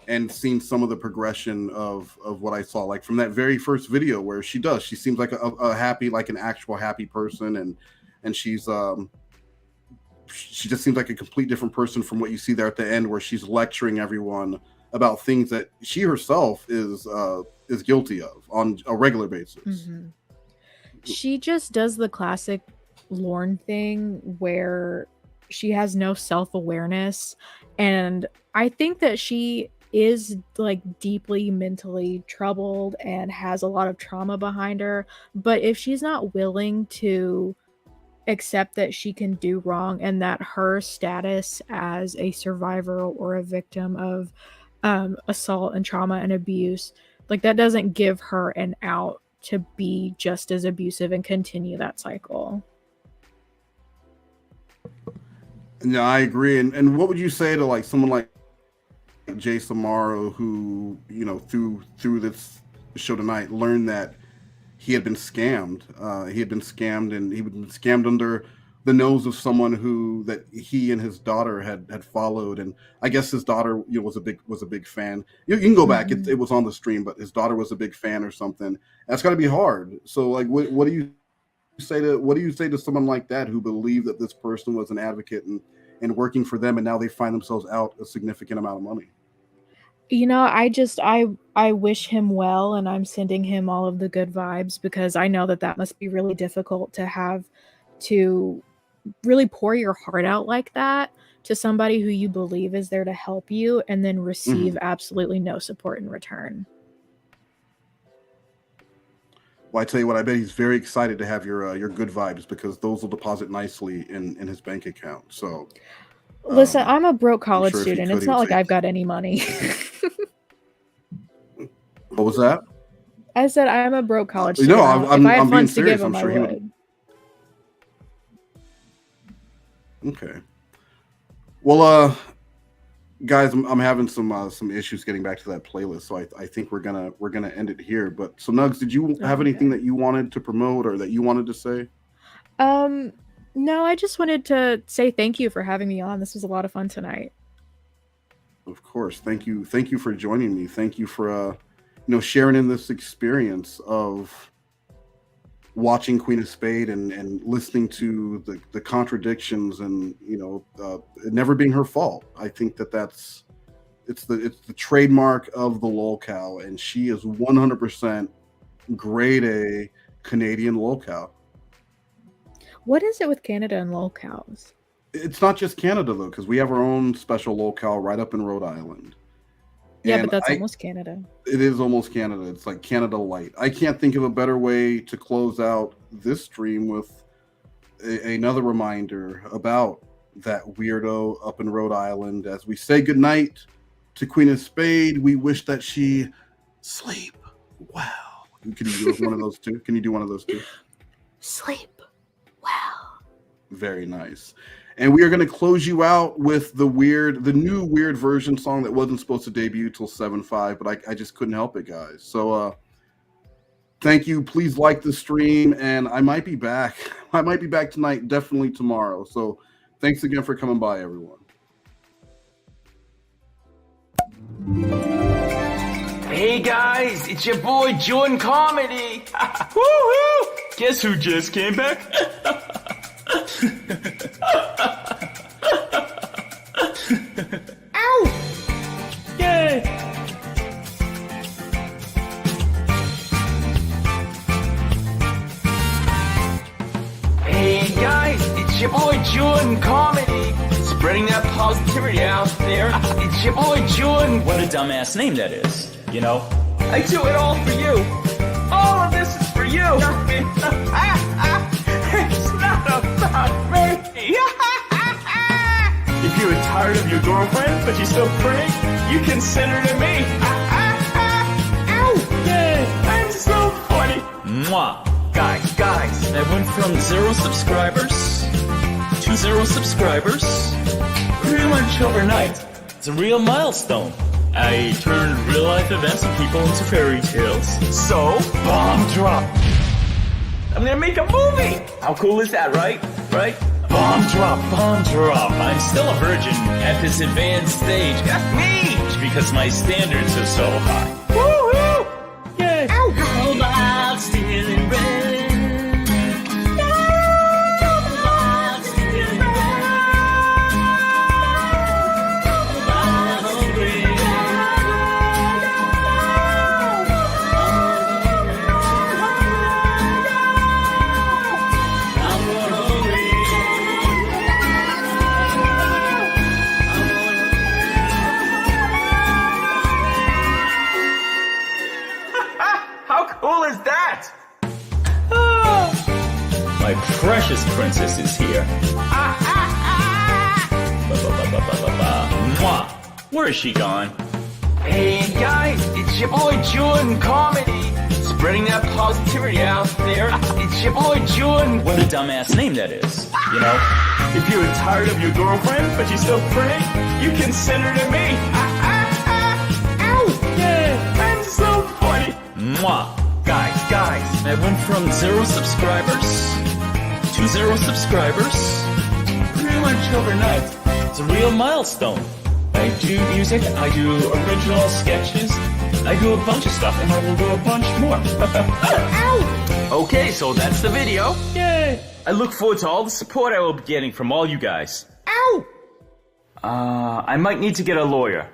and seen some of the progression of what I saw, like from that very first video where she seems like a happy, like an actual happy person, and she's she just seems like a complete different person from what you see there at the end, where she's lecturing everyone about things that she herself is guilty of on a regular basis. She just does the classic Lorne thing where she has no self-awareness, and I think that she is like deeply mentally troubled and has a lot of trauma behind her, but if she's not willing to accept that she can do wrong and that her status as a survivor or a victim of assault and trauma and abuse, like that doesn't give her an out to be just as abusive and continue that cycle. Yeah, I agree. And what would you say to like someone like Jay Samaro, who, you know, through this show tonight learned that he had been scammed. He had been scammed, and he had been scammed under the nose of someone that he and his daughter had followed. And I guess his daughter, you know, was a big fan. You can go back; it was on the stream, but his daughter was a big fan or something. That's got to be hard. So, like, what do you say to someone like that who believed that this person was an advocate and working for them, and now they find themselves out a significant amount of money? You know, I wish him well, and I'm sending him all of the good vibes, because I know that must be really difficult to have to really pour your heart out like that to somebody who you believe is there to help you, and then receive absolutely no support in return. Well, I tell you what, I bet he's very excited to have your good vibes, because those will deposit nicely in his bank account. So listen, I'm a broke college sure if he student. could, It's he not would like I've got any money. What was that? I said I'm a broke college No, student. I'm if I had being funds to serious. give him, I'm sure I he would. Okay. Well, guys, I'm having some issues getting back to that playlist, so I think we're gonna end it here. But so Nugs, did you have anything that you wanted to promote or that you wanted to say? No, I just wanted to say thank you for having me on. This was a lot of fun tonight. Of course, thank you for joining me. Thank you for sharing in this experience of watching Queen of Spade and listening to the contradictions, and it never being her fault. I think that's the trademark of the lolcow, and she is 100% grade A Canadian lolcow. What is it with Canada and lolcows? It's not just Canada though, because we have our own special lolcow right up in Rhode Island. Yeah, And but that's almost Canada. It is almost Canada. It's like Canada Light. I can't think of a better way to close out this stream with another reminder about that weirdo up in Rhode Island. As we say goodnight to Queen of Spade, we wish that she sleep well. Can you do one of those two? Can you do one of those two? Sleep well. Very nice. And we are going to close you out with the new weird version song that wasn't supposed to debut till 7/5, but I just couldn't help it, guys. So thank you. Please like the stream, and I might be back. I might be back tonight, definitely tomorrow. So thanks again for coming by, everyone. Hey guys, it's your boy Jordan Comedy. Woo-hoo! Guess who just came back? Ow! Yay! Hey guys, it's your boy Jordan Comedy. Spreading that positivity out there. It's your boy Jordan. What a dumbass name that is. You know, I do it all for you. All of this is for you. It's not about me. If you're tired of your girlfriend, but you're still pretty, you can send her to me. Ow! Yeah, I'm so funny. Mwah. Guys, I went from 0 subscribers to 0 subscribers pretty much overnight. It's a real milestone. I turned real life events and people into fairy tales. So, bomb drop. I'm gonna make a movie. How cool is that, right? Right? Bomb drop. I'm still a virgin at this advanced stage. Me! Because my standards are so high. Woo-hoo! Yay! Ow! How about stealing red? My precious princess is here. Mwah. Where is she gone? Hey guys, it's your boy Jordan Comedy. Spreading that positivity out there. It's your boy Jordan. What a dumbass name that is. You know, if you're tired of your girlfriend, but you're still pretty, you can send her to me. Ow! Yeah, I'm so funny. Mwah. Guys, I went from 0 subscribers to 0 subscribers pretty much overnight. It's a real milestone. I do music, I do original sketches, I do a bunch of stuff, and I will do a bunch more. Ow! Okay, so that's the video. Yay! I look forward to all the support I will be getting from all you guys. Ow! I might need to get a lawyer.